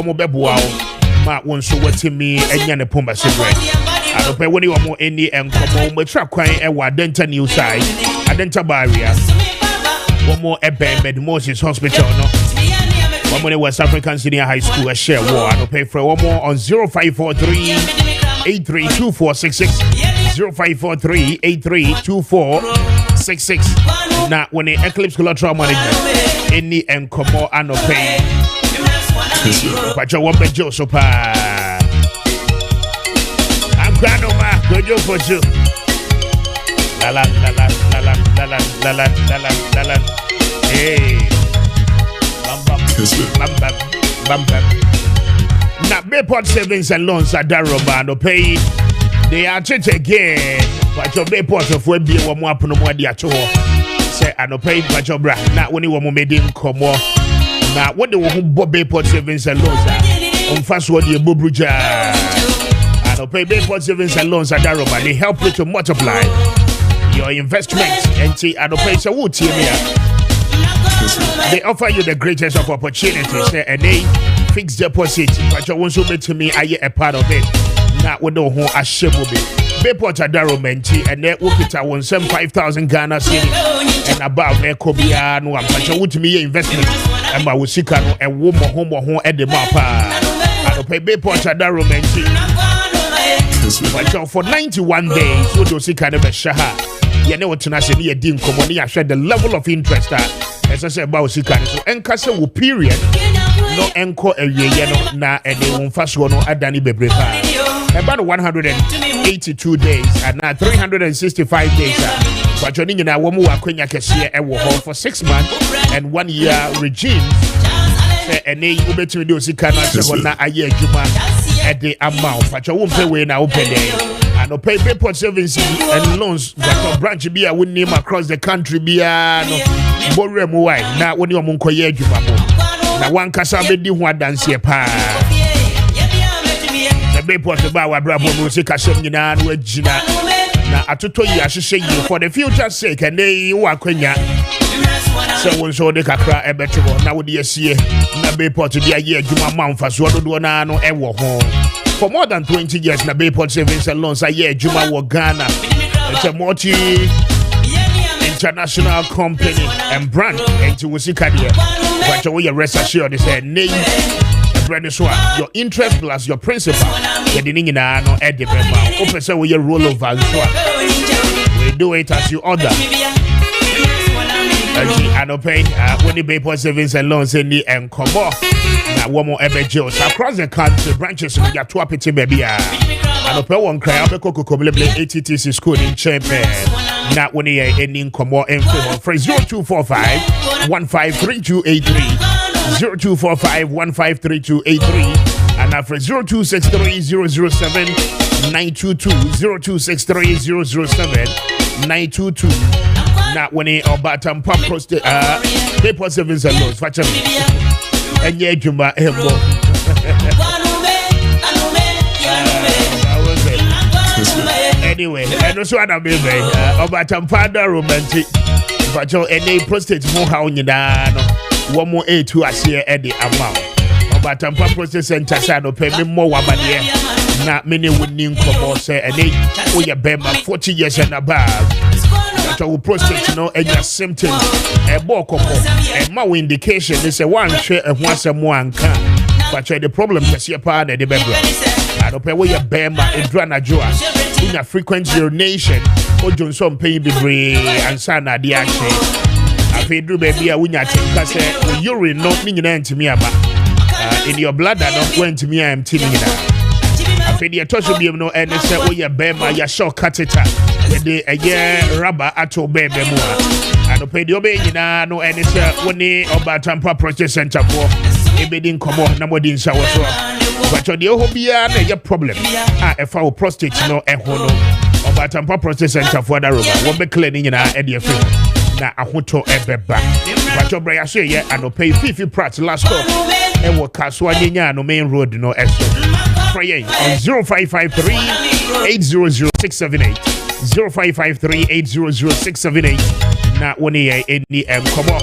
mo beboa ma won so watimi enya ne pomba sebre anope woni wo eni enkomo mo tra kwan e wa Adenta new side Adenta barrier wo mo ebe Moses hospital no wo mo West African Senior High School a share war anope for wo mo on 0543 832466 0543-832466 na when the Eclipse Collateral Management any enkomo anope but you want bejo so pa I'm grandma gojo for you la la la la la la la la la la la hey bam bam na Bayport Savings and Loans at Daroba no pay. They are church again, but your Bayport of Webby or more Promodia to say, I no pay but your bra, not when you were made in Como. Now, what the one Bob Bayport Savings and Loans on fast word, your Bubruja. I no pay Bayport Savings and Loans at Daroba. They help you to multiply your investments and see, I no pay so wood here. They offer you the greatest of opportunities and they fixed deposit, but you won't submit to me, I get a part of it. Not with no home a shame will be. Bayport Adaromenti and net work it at 5,000 Ghana cedi and above a Kobiano and but you would me investment and my Wusikano and woman home at the mapa. I don't pay Bayport Adaromenti. But for 91 days, you don't see kind of a shaha. You know what to say, near Dim Commonia share the level of interest as I said about Sikano. So, Enkasa will period. No encore a year, na and they won't fast one at Danny Bebre. About 182 days and now 365 days. But you're in a woman who are Kessben for 6 months and 1 year regime. And they will bet you do Sikana a year Juma at the amount. But you won't pay when I open day. And no pay Bayport Savings and Loans that branch be a win name across the country be a no Boremu wine. Now when you're Munkoye Juma. Now one Casabe di one dance here pa. The Bayport about our bravo music Kessben and Regina. Now I told you I should say you for the future's sake and they work when ya. So when so the Kakra a better now would you see na Bayport to the year Juma Mount for so do na no ewo home. For more than 20 years na Bayport Savings and Loans a year Juma wo Ghana. It's a multi international company and brand into Wusikadia. But you rest assured is a name. Your interest plus your principal. You didn't know at the Bema. Open so we roll over. We do it as you order. I don't pay when the Bayport Savings and Loans in the Enkomo. Now one more ever jails across the country. Branches we got 2 petty baby. I don't pay one cry. I go ATTC school in Champion. Not when he ending Como info for 0245 153283 0245 153283 and after 0263 007 922 0263 007 922. Not when he about pump prostate Bayport Savings and Loans. Watch me and yeah, Juma anyway, and also another baby about Tampada romantic, but your any prostate more how you know. One more A2 as here at the amount. About Tampa Prostate Center, Sano pay me more woman here. Not many would need come say, and they we are bema 40 years and above. But our prostate, no, and your symptoms, a boko, and more indication is a one share and once a one can. But the problem is your partner, the baby. I don't pay where your bema and drana joa. In a frequent urination, or Johnson pay be brave and sana the action. I do baby, I win your team because urine not meaning to me about in your blood. I don't went to me. I am telling you now. I feel your touch will be no and say, oh, your bema, your short catheter, a year rubber at your baby more. I don't pay the baby now, no, and it's when they about Tampa Prostate Center for a bidding come on, nobody in shower. But your hobby, your problem. If our prostate, no, a hono about Tampa Prostate Center for the rubber, won't be cleaning in our idea. Na ahoto ebeba but your brother say yeah and pay 50 prats last stop and what kaswa nyanya no main road no eso pray on 0553 800678 0553 800678 na woni any come on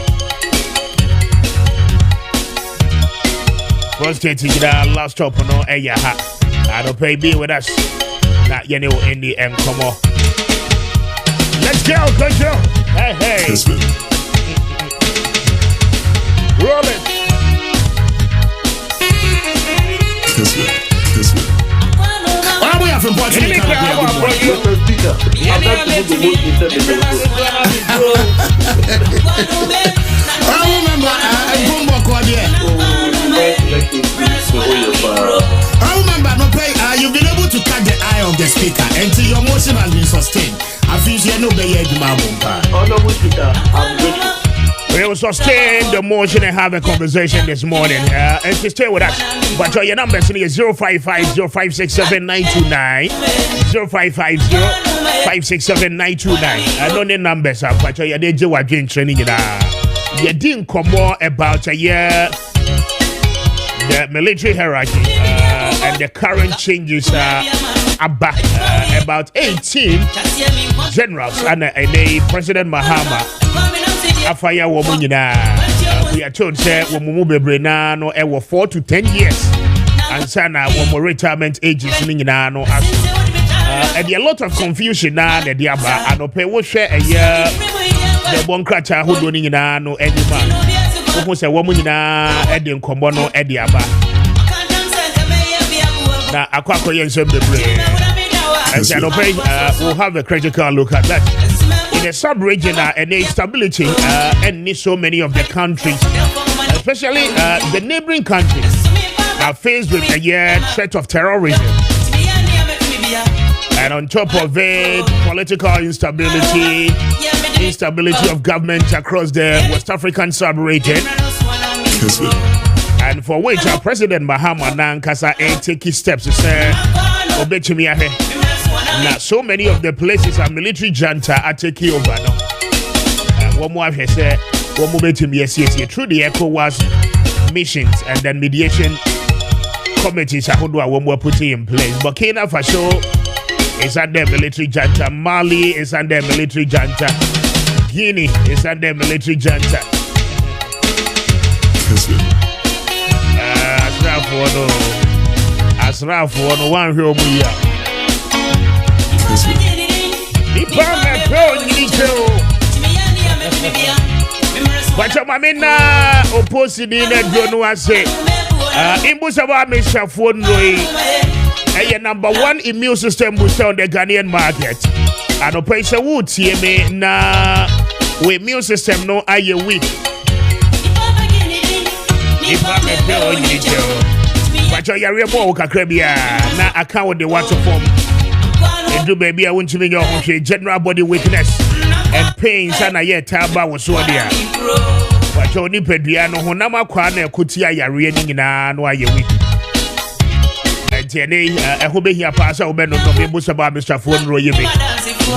prostate last stop no ha. I don't pay be with us. Not you know in the end. Come on. Let's go, Hey. Kessben. Roll it. Kessben. We are from Portugal. I remember no play. You've been able to catch the eye of the speaker until your motion has been sustained. I feel you know we will sustain the motion and have a conversation this morning. And to stay with us. But your number is 0550-567-929. 0550-567-929. I don't need numbers, but your day you are doing training. You didn't come more about a year. The military hierarchy and the current changes about 18 generals and President Mahama Afaya Womunina. We are told say Womubebrena no 4 to 10 years and sana womo retirement ages nina no and there a lot of confusion na the diaba and ope wo share a year the bonkracha who do nina no any man who say womunina e de nkombo no e de aba na akwako yenso bebre and so we'll have a critical look at that. In the sub-region and the instability and so many of the countries, especially the neighboring countries, are faced with a threat of terrorism. And on top of it, political instability of government across the West African sub-region. And for which our President Mahama Nankasa taking steps to say, Obechimiahe. Now, so many of the places are military junta are taking over now. One more I say, one more to me through the ECOWAS missions and then mediation committees are one more putting in place. Burkina Faso is under military junta. Mali is under military junta. Guinea is under military junta. Asrafo no one here we are. But your mamina opposing in a drone say, Imbusaba Misha phone a number one immune system booster on the Ghanaian market. And a place of wood, see me na we immune system no are you weak. But your real Caribbean na account with the water form. Do baby, I want to be your general body weakness and pains and a yet taba was so dear. But your nipediano, Honama Kwana, Kutia, Yarian in an why you weak. And Jenny, I hope here pass out Ben of Busaba, Mr. Phone Roybe.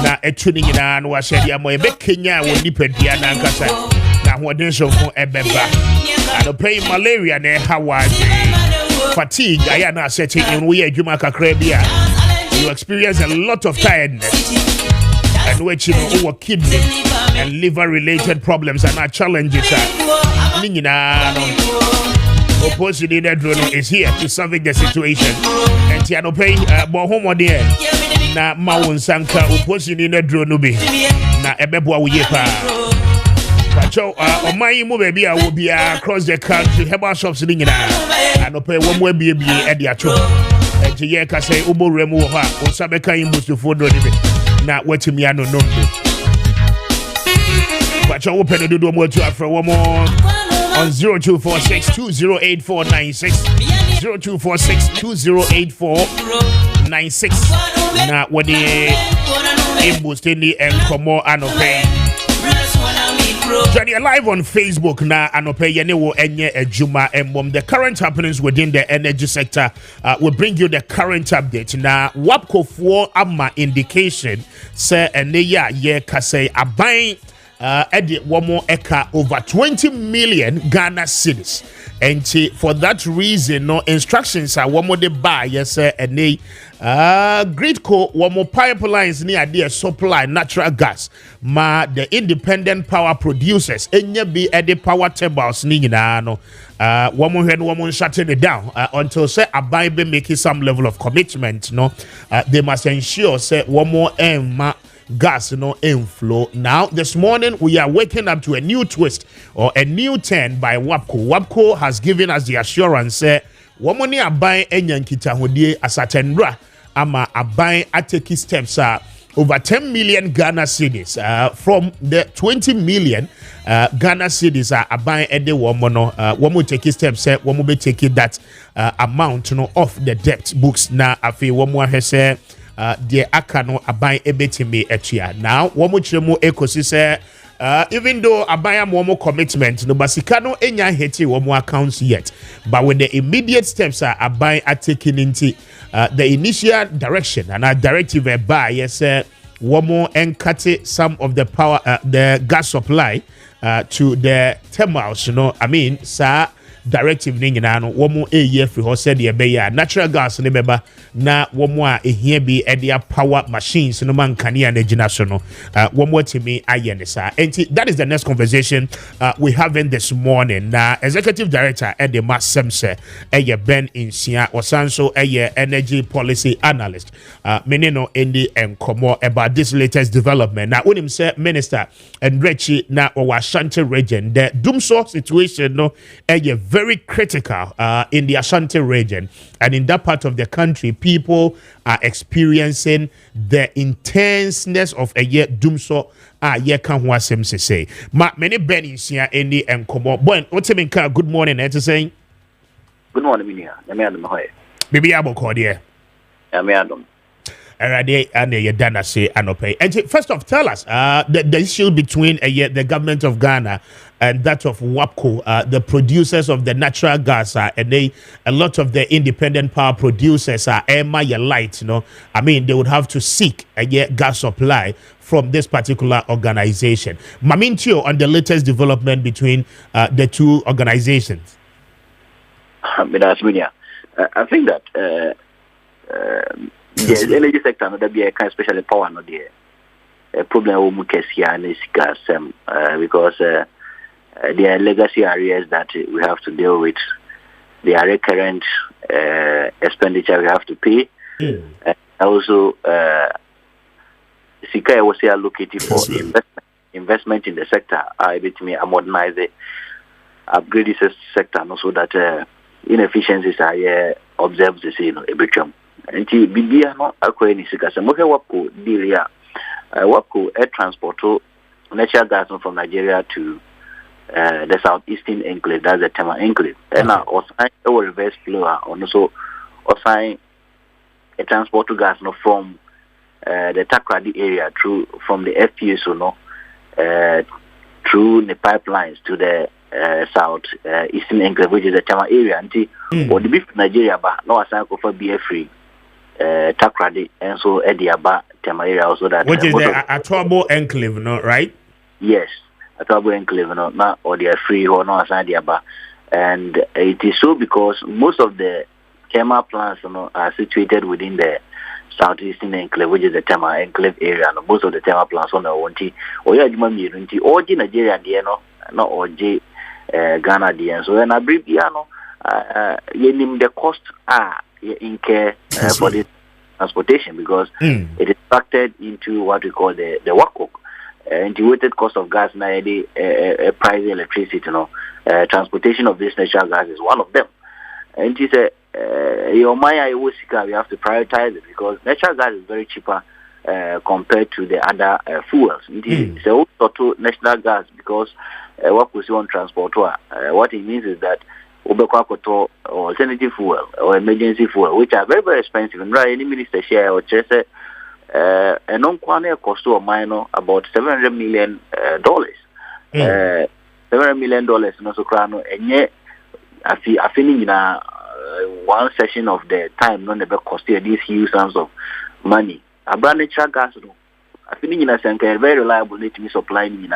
Now, a tuning in an was said, Yamoy Kenya will nipediana and Cassa. Now, what is so for a beba? And a pain malaria near Hawaii. Fatigue, I am not setting in weird Jumaka Caribbean. You experience a lot of tiredness and which you know over kidney and liver related problems and our challenges opposing the drone is here to solve the situation and Tiano pay Bohomo dear na Mawun Sanka opposing the drone be na Ebebwa Uyepa Pacho my baby I will be across the country herbal shops in and pay one way be at the actual. And to ye can say Ubo Remu ha or Sabeka Imbus to Fodo not what to me I don't know. But you open the door to after one more on 0246-208496 0246-208496 now what the Imbus in the end for more and pay. Johnny live on Facebook now and Opeyenewo Enye Ejuma and the current happenings within the energy sector will bring you the current update. Now WAPCO 4 ama indication say eneya ye kase aban edi womo eka over 20 million Ghana cedis. And for that reason, no instructions are one more the buy, yes, sir, and they grid co one more pipelines near the supply natural gas. The independent power producers, any be at the power tables, no. One more shutting it down until say a Bible making some level of commitment. No, they must ensure say one more gas inflow. Now this morning we are waking up to a new twist or a new turn by WAPCO. WAPCO has given us the assurance say one money a buy enyankita hodie asatendra ama a buy ateki steps over 10 million Ghana cedis from the 20 million Ghana cedis are buying at the woman. One will take steps, one will be taking that amount off the debt books. Now, I feel one more has said, the akano abai ebetimi etia. Now, one more chemo ecosi say, even though abaya more commitment, no basikano enya heti one more accounts yet. But when the immediate steps are abai are taken into the initial direction and a directive by yes, one more and cut some of the power, the gas supply to the terminals. I mean, sir. Directive ning na no womo year free ho said ye be ya natural gas ne beba na womo a ehia bi e dia power machines no man kania na gina so no womo timi aye ne sa. That is the next conversation we having this morning. Na executive director at the Massemse Ben Insia Osanso energy policy analyst menino endi enkomo about this latest development. Na unim say minister Enrechi na Ashanti region the Dumso situation no very critical in the Ashanti region, and in that part of the country, people are experiencing the intenseness of a year Dumso ye can wasem say. Many bennies here in the encomo. Bon, what's it good morning, to saying? Good morning, Minia. Maybe I will call here. And Dana say anope. And first off, tell us the issue between the government of Ghana and that of WAPCO, the producers of the natural gas, and a lot of the independent power producers are light. I mean, they would have to seek a gas supply from this particular organization. Mamintio on the latest development between the two organizations. I think that the energy sector, no, that be a kind, especially power, no, the problem with Kessben is gas, because there are legacy areas that we have to deal with. There are recurrent expenditure we have to pay. Also, Sika was allocated for investment in the sector. I bet me modernize it, upgrade this sector, no, so that inefficiencies are observed. Every term. And Bibia no akwa ni sika se mohe WAPCO deal ya WAPCO air transport natural gas from Nigeria to the southeastern enclave, that's the Tema enclave. And now also reverse flow and also a transport to gas no from the Takrady area from the FPSO through the pipelines to the south eastern enclave, which is the Tema area. And or the beef Nigeria but no assign for BF free. Takrady and so Ediaba Tema area also that which is the Atobo enclave, no, right? Yes, Atobo enclave, no, not or they are free or no aside Diaba. And it is so because most of the Tema plants are situated within the southeastern enclave, which is the Tema enclave area, and most of the Tema plants on the Wanti or Yajima or Nigeria Diano, not or Ghana Dian. So then I brief Diano the cost incur for this transportation because it is factored into what we call the WAPCO, integrated cost of gas. Now, price of electricity, transportation of this natural gas is one of them. And it is we have to prioritize it because natural gas is very cheaper compared to the other fuels. It's also natural gas because what we see on transporter, what it means is that or alternative fuel or emergency fuel, which are very, very expensive. And right, any minister share or just a non-quantity cost to a minor about $700 million. $700 million in also crown, and yet I feel in one session of the time, none ever cost these huge sums of money. A brand natural gas, I feel in a very reliable, let me supply in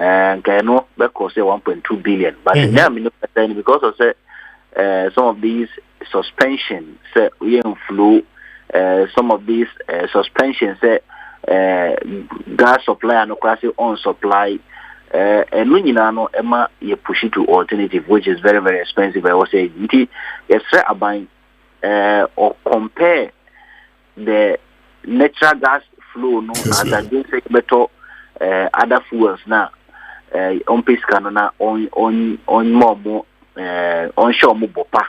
and Kano because say 1.2 billion. But now because of some of these suspensions flow, some of these suspensions gas supply and on supply. And when you know, Emma, you push it to alternative, which is very, very expensive. I was saying, yes, sir, or compare the natural gas flow, no, as against better other fuels now. On Piscanona, on more, onshore Mubopa.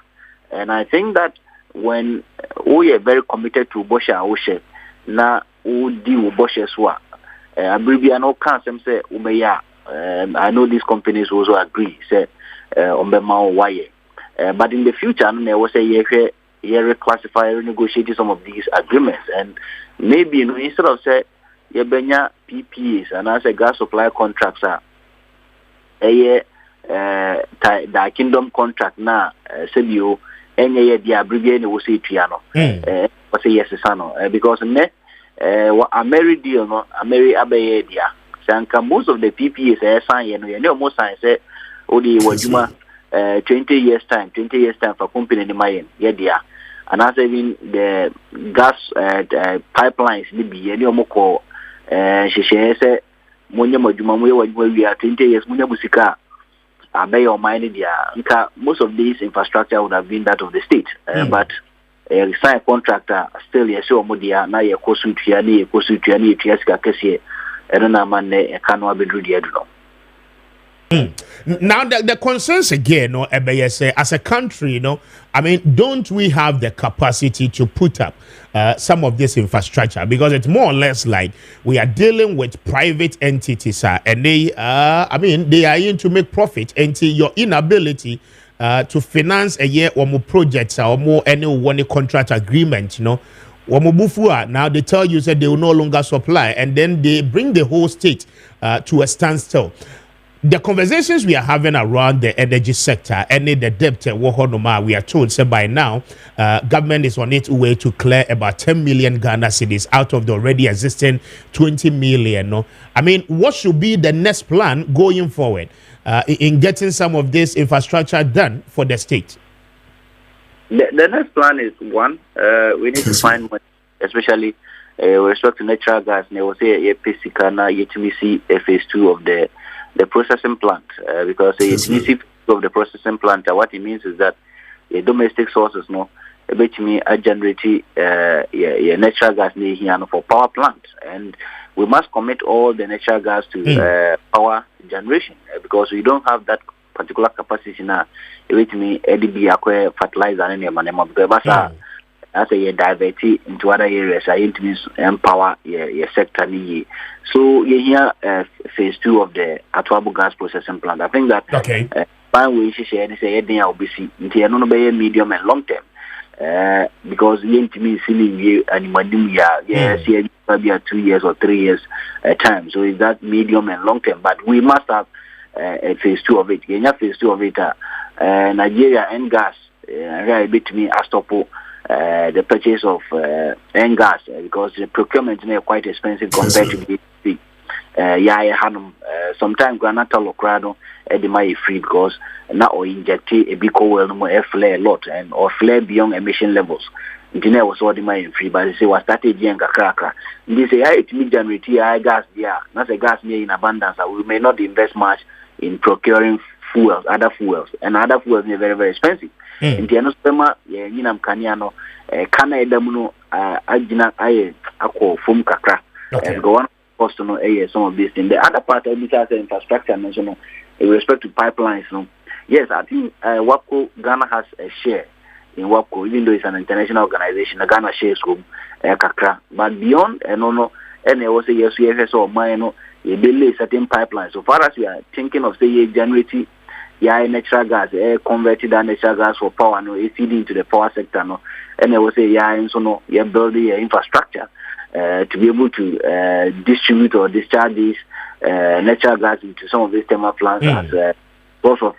And I think that when we are very committed to Bosha Oshe, now we deal with Bosha Swa. Abribiano can't say, Umeya. I know these companies also agree, say, on why. But in the future, I will say, reclassify, renegotiate some of these agreements. And maybe instead of say, Benya PPAs and as a gas supply contracts are the kingdom contract now, Sebio, any the abbreviation will say Triano. Say yes, because a married deal, no, a married Abbey dia. Sanka most of the PPAs sign, you know, most signs say, Odi Wajuma 20 years time for company in my yeah, and as even the gas pipelines, maybe any more. She said, Munya Majuma, we are 20 years, Munya Musika, Abay or Mindia. Most of these infrastructure would have been that of the state, but a sign contractor still, yes, so Modia, now a Kosu Triani, Triaska Kessie, and then a man, a canoa bedroom. Now the concerns again, no, as a country, I mean, don't we have the capacity to put up some of this infrastructure? Because it's more or less like we are dealing with private entities, and they, they are in to make profit until your inability to finance a year or more projects or more any one contract agreement, now they tell you that they will no longer supply, and then they bring the whole state to a standstill. The conversations we are having around the energy sector and the debt we are told say by now government is on its way to clear about 10 million Ghana cedis out of the already existing 20 million. No? I mean, what should be the next plan going forward in getting some of this infrastructure done for the state? The next plan is one, we need to find money, especially with respect to natural gas. They will say a phase 2 of the processing plant, because the of the processing plant, what it means is that the domestic sources, generate natural gas for power plant, and we must commit all the natural gas to power generation, because we don't have that particular capacity now. ADB acquire fertilizer and because as a divert into other areas, I need to empower your sector. So you hear phase 2 of the Atwabu gas processing plant. I think that fine we share and say anything I'll be seeing medium and long term. Because you need to be seeing you and maybe 2 years or 3 years time. So is that medium and long term? But we must have a phase 2 of it. Phase 2 of it, Nigeria and gas, between Astopo. The purchase of and gas, because the procurement is quite expensive compared to the Hanum. Sometimes Granatal Ocrado at the my free because now or inject a big oil no more flare a lot and or flare beyond emission levels. Engineer was already my free, but they say was started young cracker. They say it me generate gas not a gas near in abundance. We may not invest much in procuring fuels, other fuels are very, very expensive. In the Anosema, Yinam Kanyano, Kana Edamuno, Ajina Aye, Ako, Fum Kakra, and go on cost to know some of these things. The other part of this infrastructure mentioned in respect to pipelines. Yes, I think WAPCO Ghana has a share in WAPCO, even though it's an international organization. The Ghana shares group, Kakra, but beyond, and I also yes, we have so minor, you build certain pipelines. So far as we are thinking of say generating. Natural gas, converted that natural gas for power, feeding into the power sector, and I will say, building infrastructure to be able to distribute or discharge these natural gas into some of these thermal plants as source of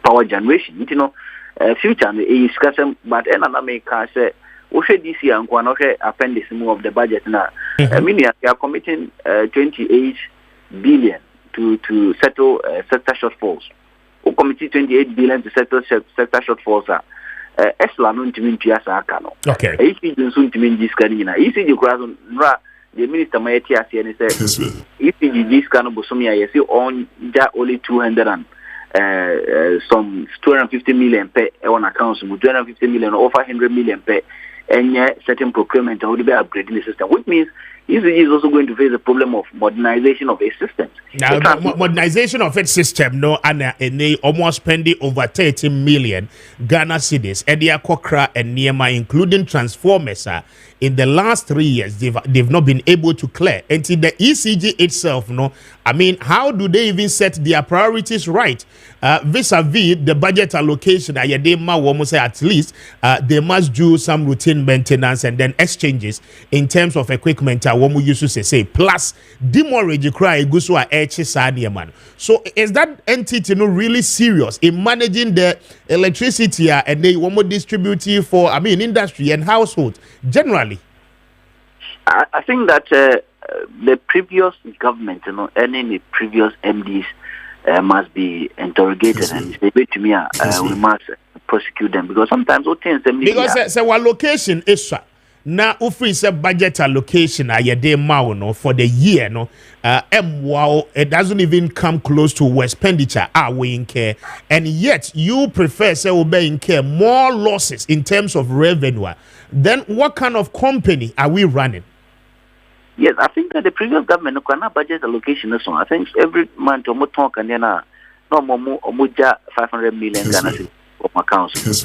power generation. Future is discussion, but another maker say, this year and one appendix of the budget now. I mean, we are committing 28 billion to settle sector shortfalls. O committee 28 billion to settle sector shortfalls. Esla no ntimi ntua sa aka no. Okay. ECG nso ntimi nji scan nyina. ECG kura so nra the minister ma yeti ase ne say ECG scan bosomi a yesi on ja only 200 and some 250 million per on accounts, 250 million over 100 million per any certain procurement how to be upgrading the system, which means ECG is also going to face the problem of modernization of its systems. Now, modernization of its system, no, and they almost spending over 30 million Ghana cedis, Edia Kokra and Niema, including transformers, in the last 3 years, they've not been able to clear. Until the ECG itself, no, I mean, how do they even set their priorities right? Vis-a-vis the budget allocation, at least they must do some routine maintenance and then exchanges in terms of equipment. Womu used to say plus demorage cry guswa man. So is that entity no really serious in managing the electricity and they want distribute it for industry and households generally? I think that the previous government, any previous MDs must be interrogated and they say to me, we must prosecute them because sometimes because our location is now if a budget allocation for the year it doesn't even come close to expenditure we in care, and yet you prefer say obeying care more losses in terms of revenue. Then what kind of company are we running? Yes, I think that the previous government no budget allocation is on. I think every month omo talk and then no more 500 million Ghana cedis from accounts.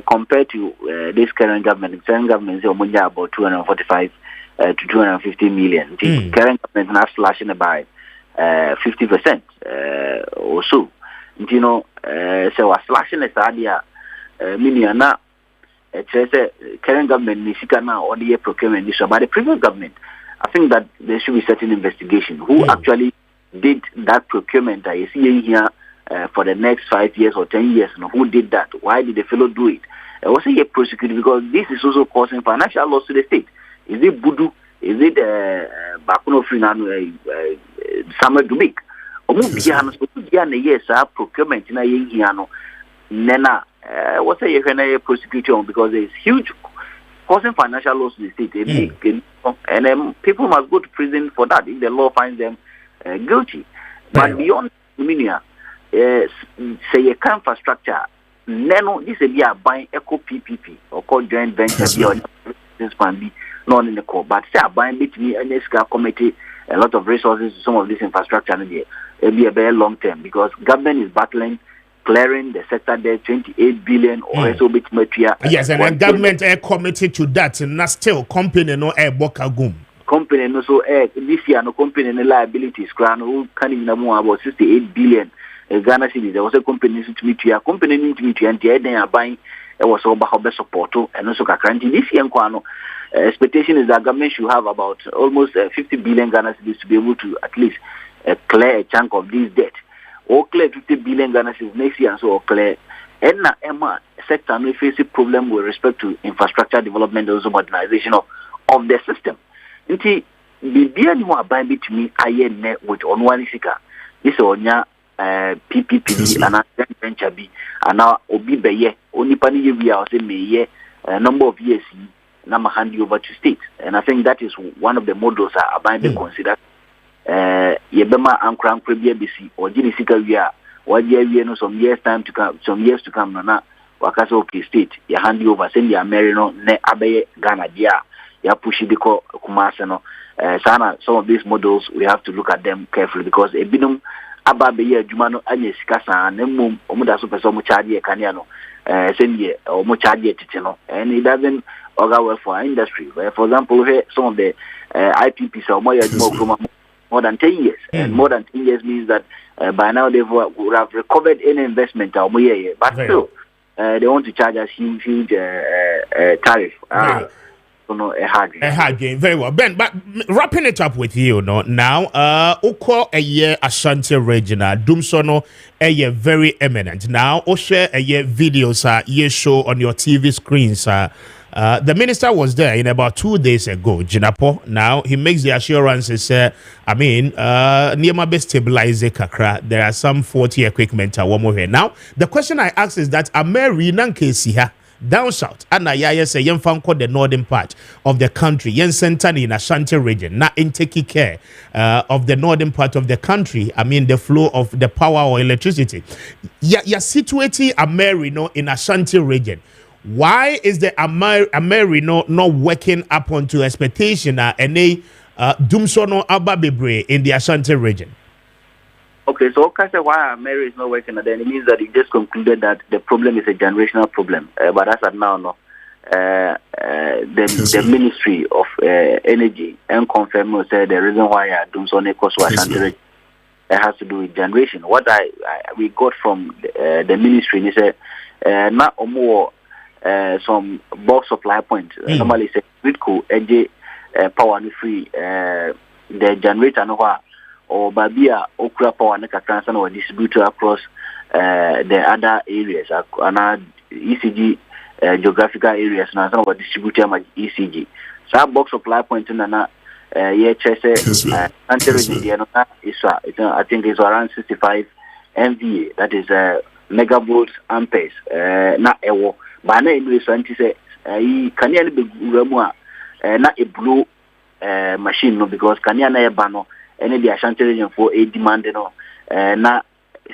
Compared to this current government is about 245 to 250 million. The current government is now slashing it by 50% or so. You know, so we're slashing this idea. Meaning now, current government is now or the procurement issue. But the previous government, I think that there should be certain investigation. Who actually did that procurement? I see here. For the next 5 years or 10 years, who did that? Why did the fellow do it? Was he prosecuted? Because this is also causing financial loss to the state. Is it Budu? Is it Bakuno Frinan Summer Dubik? Yes, procurement in a Yano Nena was a prosecution because there is huge causing financial loss to the state. And people must go to prison for that if the law finds them guilty. But beyond Minia, say a infrastructure, Nano, this is a buying eco PPP or called joint venture this can be non in the core, but say a buying between an SCA committee a lot of resources to some of this infrastructure and it'll be a very long term because government is battling clearing the sector there 28 billion or so bit material. Yes, and then government committed to that and not still company no air bokagum. Company no so this year no company no liabilities crown who can even about 68 billion. Ghana cedis. There was a company to meet you, and they are buying. It was all about support and also Kakranti. This year, expectation is that government should have about almost 50 billion Ghana cedis to be able to at least clear a chunk of this debt. Or clear 50 billion Ghana cedis next year, and so clear. And now, Emma sector may face a problem with respect to infrastructure development, also modernization of the system. Until the beer you are buying between I net with on one sika. This is on PPP and venture B and now Obi Beye only pani we are say may number of years number hand you over to state, and I think that is one of the models are being considered. Yebema and Crown Premier BC or Genesika we are 1 year we know some years to come na wakaso okay state ya hand you over send ya Merino ne abe Ghana dia ya push it ko Kumasi no sana. Some of these models we have to look at them carefully because a binum Ababe ye Jumano Anya Sikasa and Mum Omuda Super Somuchadi Caniano, send ye or Muchadi Titino, and it doesn't augur well for our industry. Where, for example, some of the IPPs are more than 10 years, and more than 10 years means that by now they would have recovered any investment, but still they want to charge us huge tariff. A hard game. Very well, Ben. But wrapping it up with you, now, Oko a year Ashanti regional, Dumsono a year very eminent. Now, share a year videos, ye show on your TV screens, The minister was there in about 2 days ago, Jinapo. Now he makes the assurances. Niema be stabilize kakra. There are some 40 equipment one more here. Now the question I ask is that Ameri Nankesiha down south, and I say yen found the northern part of the country, yen centered in Ashanti region, not in taking care of the northern part of the country. I mean the flow of the power or electricity. You're situated Ameri in Ashanti region. Why is the Ameri not working up onto expectation and they Dumso no Ababebre in the Ashanti region? Okay, so why Mary is not working, then it means that it just concluded that the problem is a generational problem. But as of now, no. The Ministry of Energy and confirm said the reason why Dumsone Ashanti has to do with generation. What we got from the ministry is not more some bulk supply point. Normally, say Gridco, power free the generator no or Babia Okra power and transfer or distributor across the other areas and ECG geographical areas now some of distributor ECG. So box supply point in I think it's around 65 MVA, that is megavolts amperes not ewo but na anyway so anti say can you be not a blue machine no because can you na ba no any the Ashanti region for a demand no na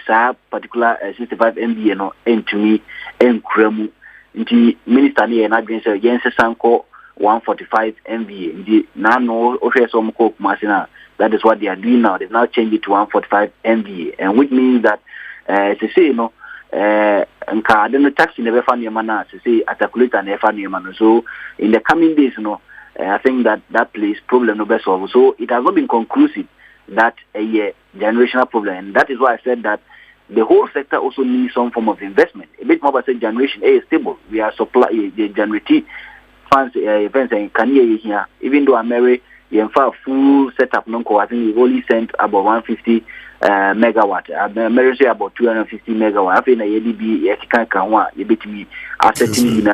sa particular 65 MVA no entumi enkramu nti minister ni na green say yen sanko 145 MVA nti na no ohwe so mko kumasina. That is what they are doing now. They've now changed it to 145 MVA, and which means that to say you know nka the tax never fan your man to say articulate and never your man. So in the coming days you know I think that place problem no best solve. So it has not been conclusive that a generational problem, and that is why I said that the whole sector also needs some form of investment. A bit more about say generation A is stable. We are supply the generative funds events and can here. Even though America in fact full setup non-co, I think we've only sent about 150 megawatt. America about 250 megawatt. I think the ADB can a bit me asserting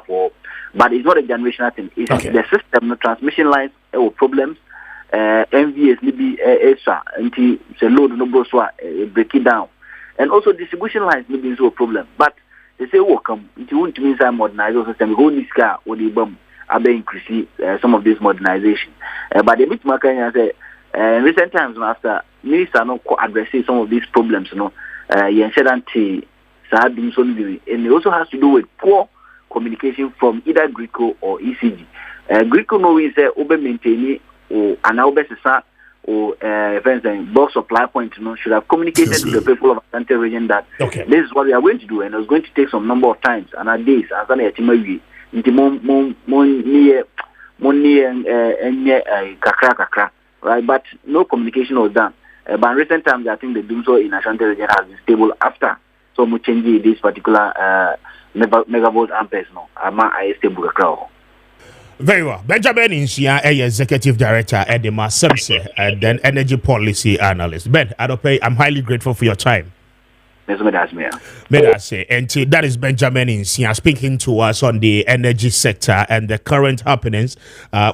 for. But it's not a generational thing. It's the system, the transmission lines or problems. MVS maybe extra until the load no go so break it down. And also distribution lines maybe is a problem. But they say welcome it won't mean some modernization system. Go this car or the bomb increase some of this modernization. But the bit Makanya say in recent times after minister no addressing some of these problems, you know, and it also has to do with poor communication from either Greco or ECG. Greco no is obe maintaining or an obesisa or box supply point, you know, should have communicated to the people of Ashanti region that this is what we are going to do, and it's going to take some number of times and at days as an kakra, right? But no communication was done. But in recent times, I think the doom so in Ashanti region has been stable after so much change this particular megavolt amperes. No, I stable kakra. Very well. Benjamin Insia, Executive Director at the Maakye, and then Energy Policy Analyst. Ben, I'm highly grateful for your time. And that is Benjamin Insia speaking to us on the energy sector and the current happenings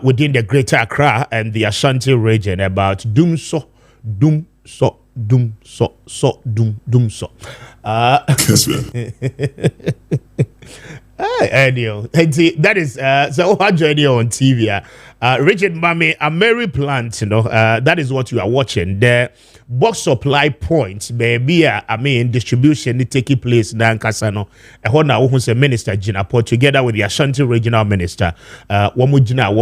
within the Greater Accra and the Ashanti region about Dumso. That is so hard journey on TV. Richard Mame, a Mary plant, you know, that is what you are watching. The box supply points, baby, I mean, distribution taking place in Kasano. Who's a minister, Jinapo, together with the Ashanti regional minister, one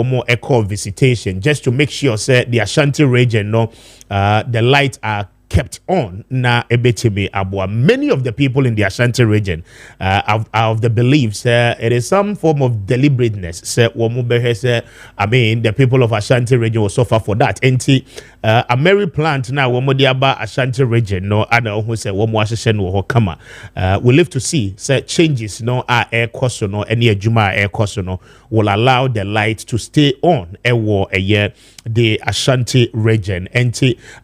more echo visitation, just to make sure, say, the Ashanti region, no, the lights are kept on na ebetime abua. Many of the people in the Ashanti region are of the beliefs it is some form of deliberateness. I mean, the people of Ashanti region will suffer for that. A Mary plant now Womodiaba Ashanti region no other who say no kama. We live to see changes no air cost no any juma air cost no will allow the light to stay on a year the Ashanti region. And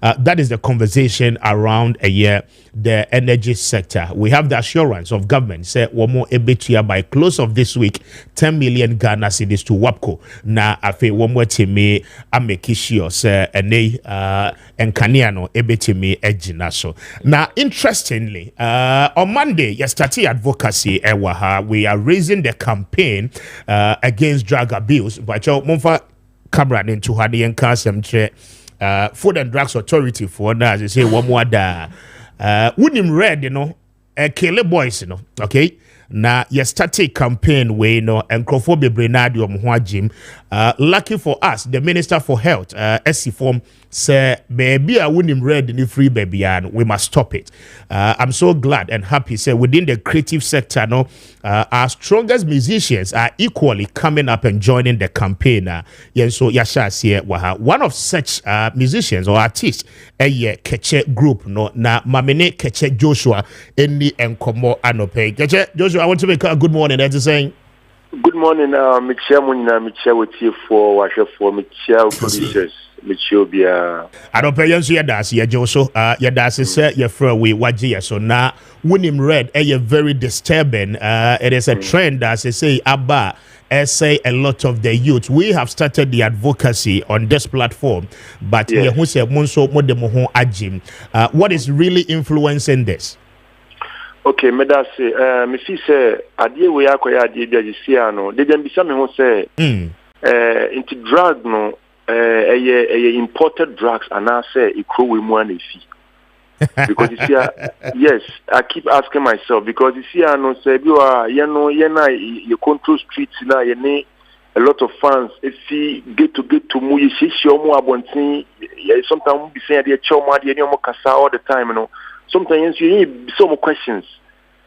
that is the conversation around the energy sector. We have the assurance of government say one more ebetia by close of this week 10 million Ghana cedis to WAPCO. Na afe one more time amekishio say ene enkaniano ebetimi ejinaso. Now interestingly, on Monday yesterday advocacy we are raising the campaign against drug abuse. But monfa camera into hadi and kasem Food and Drugs Authority for now, as they say one more da wouldn't read kill boys okay. Na yesterday campaign we and Crawford Brenado Mwajim. Lucky for us, the Minister for Health, SC form say baby I wouldn't read any free baby and we must stop it. I'm so glad and happy say within the creative sector our strongest musicians are equally coming up and joining the campaign. So Yasha say one of such musicians or artists Keche group na Mamene Keche Joshua any enkomo anope. Keche Joshua, I want to make a good morning as saying good morning, Michelle with you for Michelle producers, Michelle Bia. I don't pay you yadas, ya Joshua, yadas is your friend we wajia. So now, when him read, very disturbing. It is a trend, as they say, Abba. Say a lot of the youth. We have started the advocacy on this platform, but what is really influencing this? Okay, medase me see say adie we akoya adie bia jisia no de dem bisa me ho say into drug no imported drugs and I say ikro we mu anefi because you see yes I keep asking myself because you see no say bi wa ye na you control streets na ye ne a lot of fans if you get to mu you see omo abontin sometimes be say adie choma adie ni omo kasa all the time sometimes you need some questions.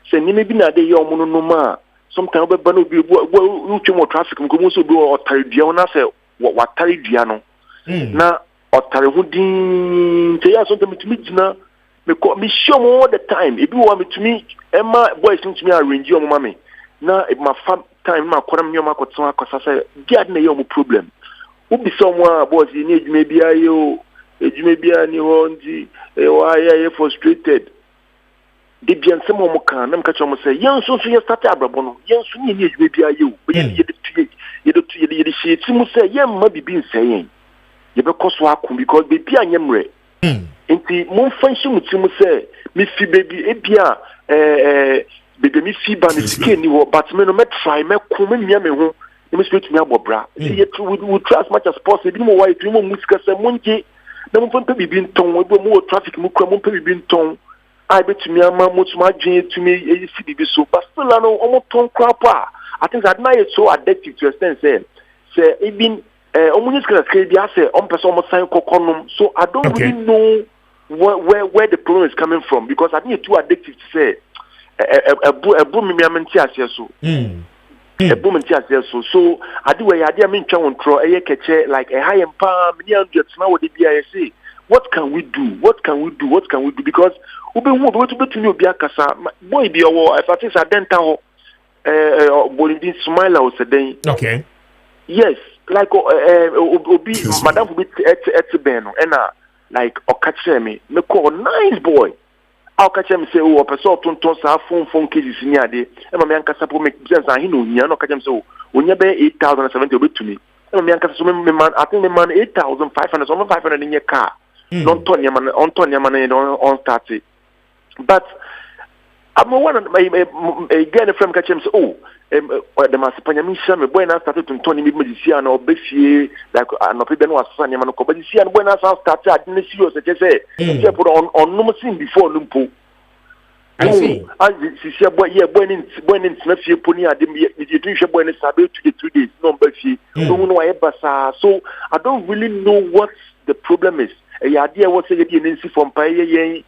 Say maybe na dey your mono no ma. Sometimes we no be we more traffic. We so do or taribia na say what taribia no. Na or tarihudin. Say sometimes to me na me show more all the time. If you want me to me, Emma boys to me arrange your mommy. Na if my time ma kwara me ma kwatso akosa say dia na your problem. Who be someone boys you need maybe ayo. Maybe any honji, why frustrated. The Bian Samo Mokan, I'm catching say, young so you start Abrabono, young so you need maybe you, but you do shit. Simu say, young maybe been saying, you because wakum because baby I am re. Inti, mon function with Simu say, Missy baby, Ebia, baby, Missy Banny, but me no met try, me come in yammy home. You must wait me about bra. We try as much as possible. More white, more muscas and monkey. No one can be being tongue, more traffic, more being tongue. I bet to me, I'm much my dream to me, a CDB so, but still, I know almost tongue crap. I think that night it's so addictive to a extent, say, it been almost going to say, I say, almost sign coconum, so I don't really know where the problem is coming from because I think it's too addictive to say, a boom, so. A boom and so I do I mean control a catch like a high and palm now what the what can we do? What can we do? Because we want to know Biakasa boy be if I think I dental Bolivin smile out today. Okay. Yes, like Obi Madame will be at Beno and like Okache me call nice boy. I'll catch him say, oh, a person to toss phone cases in Yadi, and my uncle Sapo make sense. I know you know, catch him so when you pay 8,070 to me. And my uncle man, I think the man 8,500 or 500 in your car. Don't turn your man on start it. But I'm one again from catch him say, oh, the Massapanya Misha, when I started to Tony Medician or Bessie, like an opinion was Sunny Man, but you see, and when I started, I didn't see you, such as say, put on no scene before Lumpo. I see. I see, when in Smithfield Pony, I didn't get when it's about to get 2 days, no, but she don't know why. So I don't really know what the problem is. A idea was a Nancy from Pay,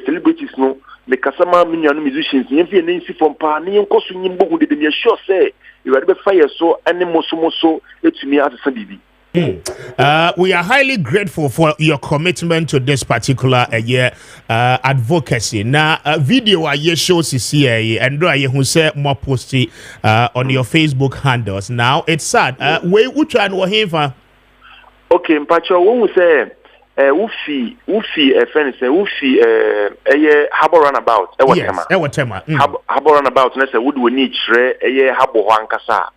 celebrities, no. The Kasama Minion musicians, Nancy from Pani and Cosun Bogu did me sure say you had fire so animal so it's me as a Sandy. We are highly grateful for your commitment to this particular advocacy. Now, video I shows CCA and do I who say more posty on your Facebook handles. Now it's sad. We try and Okay, mpacho won say Ufi a friend say Ufi harbor runabout what tema harbor runabout na say would we need tre harbor hankasa.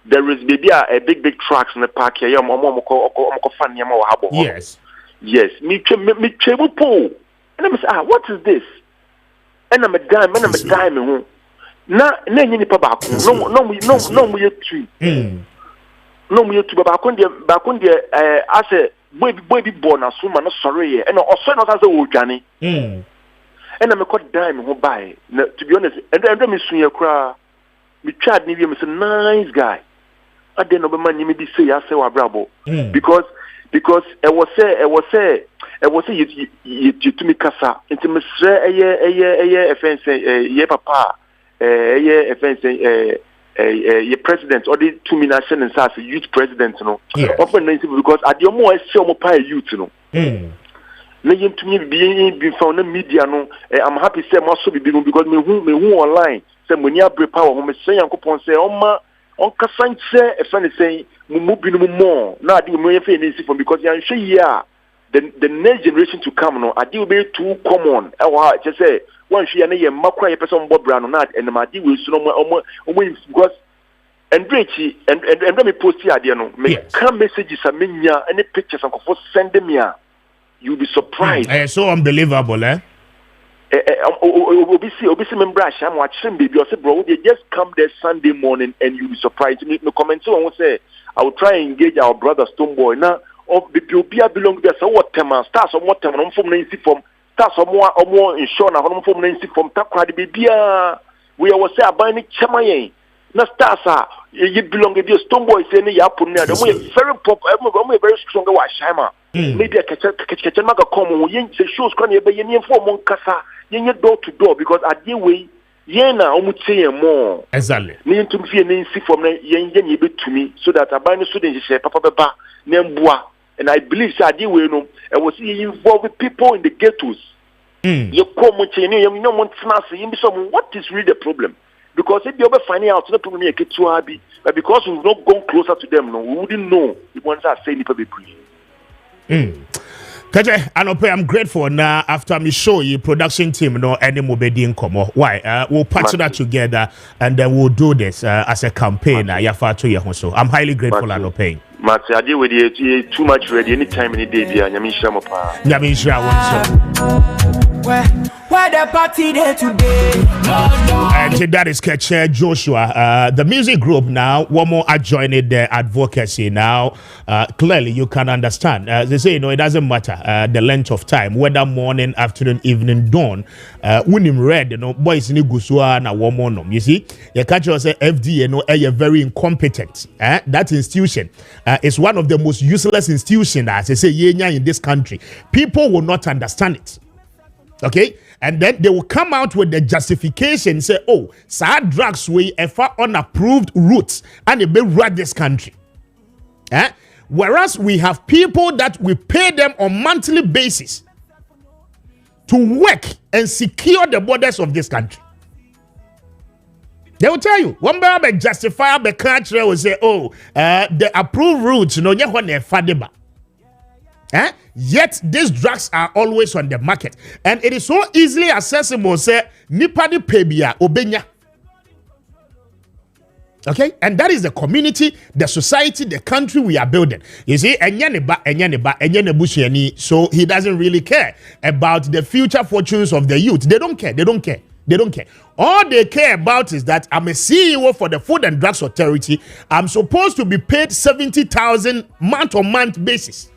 There is baby a big trucks in the park here omko fan yama harbor. Yes, me treble pole. And I say, what is this? And I'm a dime na nipa ba ko no we two no we two ba ko de ase baby born aso ma no sorry and also no say wo dwane and I'm a cut dime ho buy to be honest and me sunya kra me chad ni me say nice guy ade no be man me be say ya say wa brabo because I was say you to me kasa into me sre offense ye papa offense ye president or the 2 nation and as youth president no often because at your more say mo pa youth no na yim to me be found in media no I'm happy say mo so be because me who online say money abre power mo say yankopon say on kasanche offense say mu binu more na adi mo ye fe nisi from because yan hwe here the next generation to come no adi will be too common just say one hwe na ye makwa ye person bo bra no na and ma adi we su no omo because and me post here adi no me can messages amenya any pictures and for send me you be surprised so unbelievable obisi membra sham watch baby or say bro they just come there Sunday morning and you be surprised me comment on say I will try and engage our brother Stoneboy now of the Bibia belong there so what tema stars on what tema from nancy from stars or more in show na from nancy from takwa the Bibia we always say abani chamaye na stars you belong to the Stoneboy say ne ya put near the way very pop very strong wa shama maybe a kitchen maga come yen say shows kan ye be yen for mon kasa yen door to door because at the way yena omutie more exactly me ntum fie ne nsi from na yen ye betumi so that aban no so den hye papa beba na mbua and I believe say ade we no e was involve with people in the ghettos you come che ne you no want to say what is really the problem because if you ever find out the problem you get too happy but because we've not gone closer to them no we wouldn't know the ones that say nipa be Kaje, I'm grateful now after me show you production team no any mobedi nkomo. Why? We'll partner together and then we'll do this as a campaign. So I'm highly grateful Anope. Maakye, I deal with you too much ready anytime any day bia nyamisha mo pa. Nyamisha where the party there today. And that is Ketche Joshua. The music group now, one more adjoining the advocacy now. Clearly, you can understand. They say, it doesn't matter the length of time, whether morning, afternoon, evening, dawn. When him read, boys in Gusua na woman. You see, you catch say FDA, a very incompetent. That institution is one of the most useless institutions, as they say, in this country. People will not understand it. Okay, and then they will come out with the justification, say, oh, sad drugs we ever unapproved routes and they may run this country. Whereas we have people that we pay them on monthly basis to work and secure the borders of this country. They will tell you, one by justify the country will say, oh, the approved routes, yet these drugs are always on the market and it is so easily accessible say nipadi pebia obenya. Okay, and that is the community, the society, the country we are building. You see, so he doesn't really care about the future fortunes of the youth. They don't care. All they care about is that I'm a CEO for the Food and Drugs Authority. I'm supposed to be paid 70,000 month-on-month basis.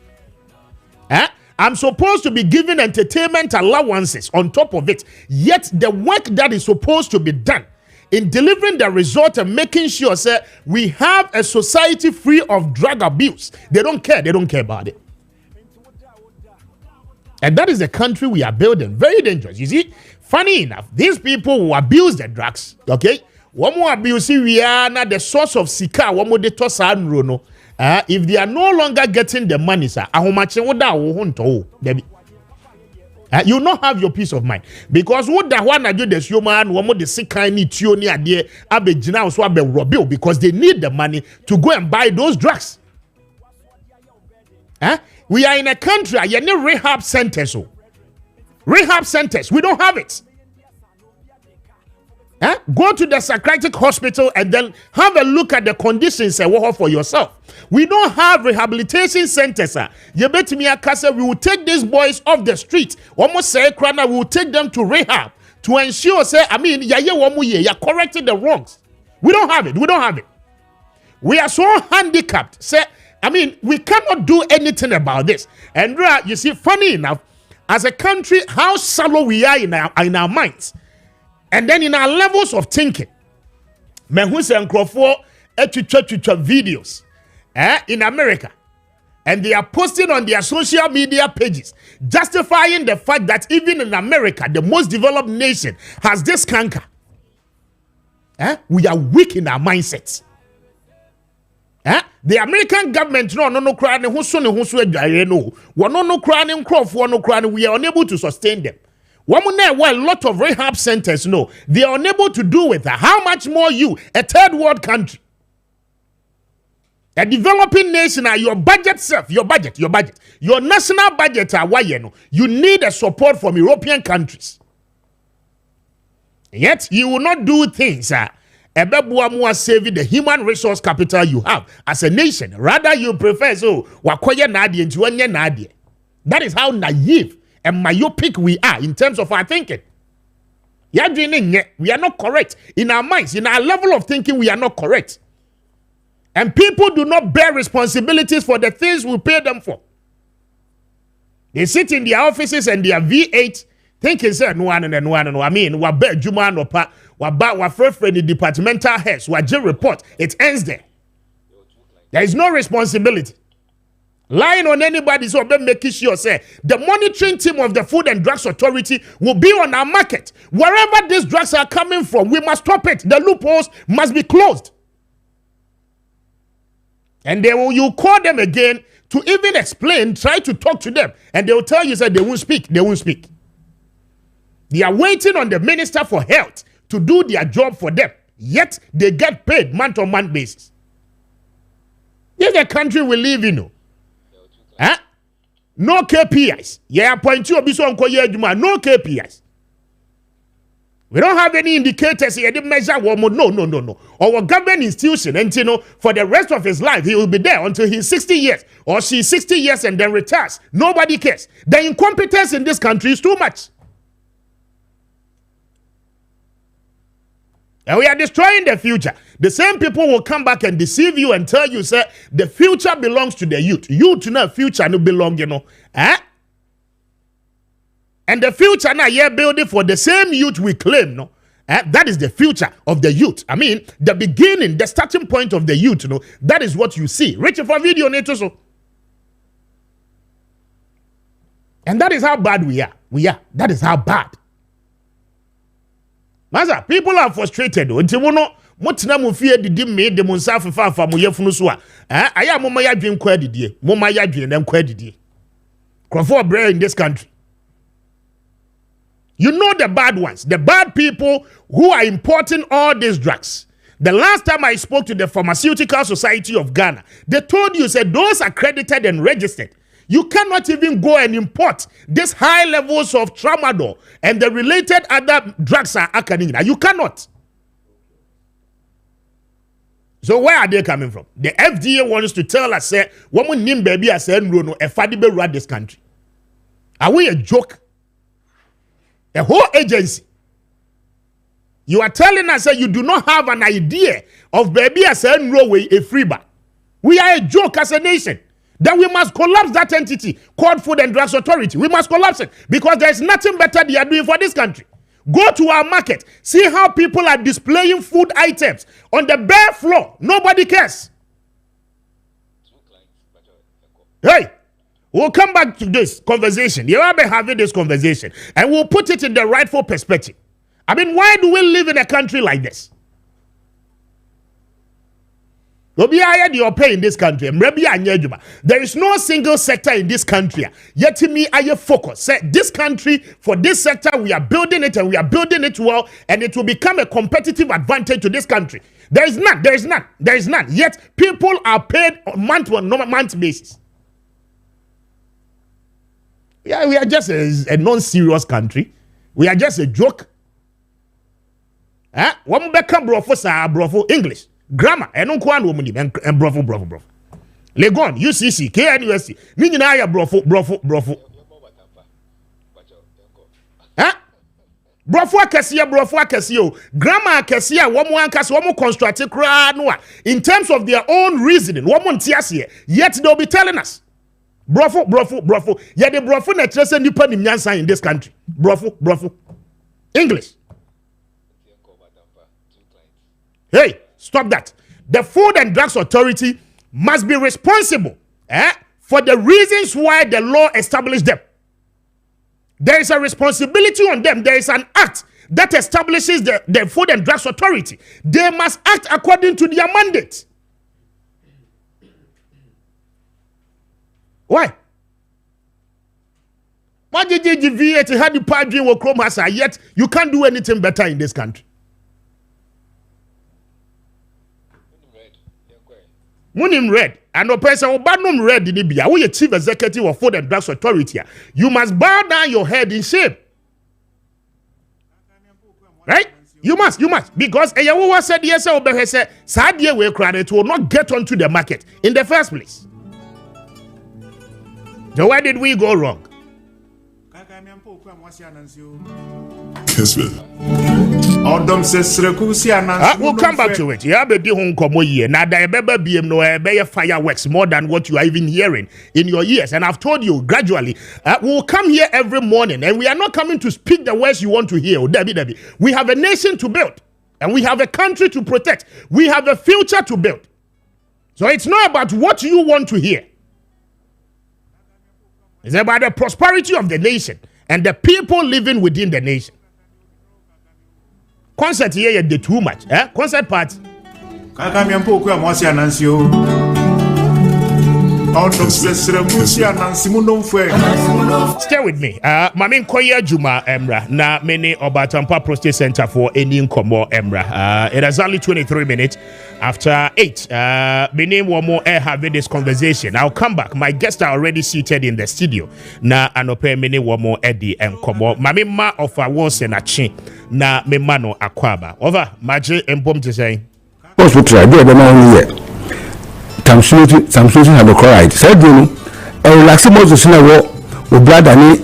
I'm supposed to be given entertainment allowances on top of it. Yet the work that is supposed to be done in delivering the result and making sure we have a society free of drug abuse, they don't care about it. And that is the country we are building. Very dangerous. You see, funny enough, these people who abuse the drugs, okay, one more abuse, we are not the source of sika, one more de tosa and rono. If they are no longer getting the money, sir, you not have your peace of mind because what the one I do this human one more the sick kind need you near there abejina so abe robil because they need the money to go and buy those drugs. We are in a country, rehab centers. Rehab centers, we don't have it. Go to the psychiatric hospital and then have a look at the conditions for yourself. We don't have rehabilitation centers. We will take these boys off the street. Almost say, we will take them to rehab to ensure, you're correcting the wrongs. We don't have it. We don't have it. We are so handicapped. We cannot do anything about this. And you see, funny enough, as a country, how shallow we are in our minds. And then in our levels of thinking. Videos in America. And they are posting on their social media pages, justifying the fact that even in America, the most developed nation, has this canker. We are weak in our mindsets. The American government we are unable to sustain them. A lot of rehab centers, they are unable to do with that. How much more you, a third world country, a developing nation, your budget, your national budget, you need a support from European countries. Yet you will not do things. Saving the human resource capital you have as a nation. Rather, you prefer that is how naive and myopic we are in terms of our thinking. We are not correct in our minds, in our level of thinking. We are not correct, and people do not bear responsibilities for the things we pay them for. They sit in their offices and their V8 thinking, say, no. I mean, the departmental heads, report. It ends there. There is no responsibility. Lying on anybody, so making sure, say, the monitoring team of the Food and Drugs Authority will be on our market. Wherever these drugs are coming from, we must stop it. The loopholes must be closed. And you call them again to even explain, try to talk to them, and they will tell you that they won't speak. They won't speak. They are waiting on the Minister for Health to do their job for them. Yet they get paid month-on-month basis. This is the country we live in. No KPIs. No KPIs. We don't have any indicators here. No. Our government institution, and for the rest of his life, he will be there until he's 60 years or she's 60 years and then retires. Nobody cares. The incompetence in this country is too much. And we are destroying the future. The same people will come back and deceive you and tell you, sir, the future belongs to the youth. Youth now, future no belong, And the future now, you're building for the same youth we claim, That is the future of the youth. I mean, the beginning, the starting point of the youth, that is what you see. Richard for video, so. And that is how bad we are. That is how bad. Maza, people are frustrated. Until motina mu fie didi me de mu nsa fafa mu yefunu so a aya mo ma yadwen kwa didie mo ma yadwen na kwa didie crofo bread in this country. You know the bad ones, the bad people who are importing all these drugs. The last time I spoke to the Pharmaceutical Society of Ghana, they told you, said those accredited and registered. You cannot even go and import these high levels of tramadol and the related other drugs are happening. You cannot. So where are they coming from? The FDA wants to tell us, say, woman named baby as a fadibe run this country. Are we a joke? A whole agency. You are telling us that you do not have an idea of baby as a free bar. We are a joke as a nation. Then we must collapse that entity called Food and Drugs Authority. We must collapse it because there is nothing better they are doing for this country. Go to our market. See how people are displaying food items on the bare floor. Nobody cares. Hey, we'll come back to this conversation. You have been having this conversation and we'll put it in the rightful perspective. I mean, why do we live in a country like this? In this country, there is no single sector in this country. Yet me, I focus. Say this country, for this sector, we are building it and we are building it well, and it will become a competitive advantage to this country. There is none. Yet people are paid on month basis. Yeah, we are just a non-serious country. We are just a joke. One beka brofo sa brofo English grammar. Eno kwa no muni and brofo. Legon UCC KNUST. Ni nyina ya brofo. Brofo akese o. Grammar akese a womo ankase womo construct kra no a in terms of their own reasoning. Womo ntiase yet they'll be telling us. Brofo. Yeah, the brofo na trese nipa ni nyansa in this country. Brofo. English. Hey, stop that. The Food and Drugs Authority must be responsible for the reasons why the law established them. There is a responsibility on them. There is an act that establishes the Food and Drugs Authority. They must act according to their mandate. Why? Why did you deviate? Had the padre or Chrome yet you can't do anything better in this country? Munim red and no person obanum red in Libya. We chief executive of Food and Drugs Authority. You must bow down your head in shame. Right? You must. Because Eyawa said yes, Obehe said, Sadia way credit will not get onto the market in the first place. So where did we go wrong? Kessben. We'll come back to it. Yeah, but now the no fireworks more than what you are even hearing in your ears. And I've told you gradually, we'll come here every morning, and we are not coming to speak the words you want to hear. Debbie. We have a nation to build, and we have a country to protect. We have a future to build. So it's not about what you want to hear. It's about the prosperity of the nation and the people living within the nation. Concert here you did too much. Concert party. Stay with me. Mami Koya Juma Emra. Na many Obatampa Prostate Center for any Nkomo Emra. It is only 23 minutes after 8. Many one more having this conversation. I'll come back. My guests are already seated in the studio. Na anope many one more Eddie and Nkomo. Mami ma of a was and a chin. Na me mano akwaba. Over. Maakye empom to say. What's what I do the man Samsung have a chloride. Said you know, relax about the sinner or blood and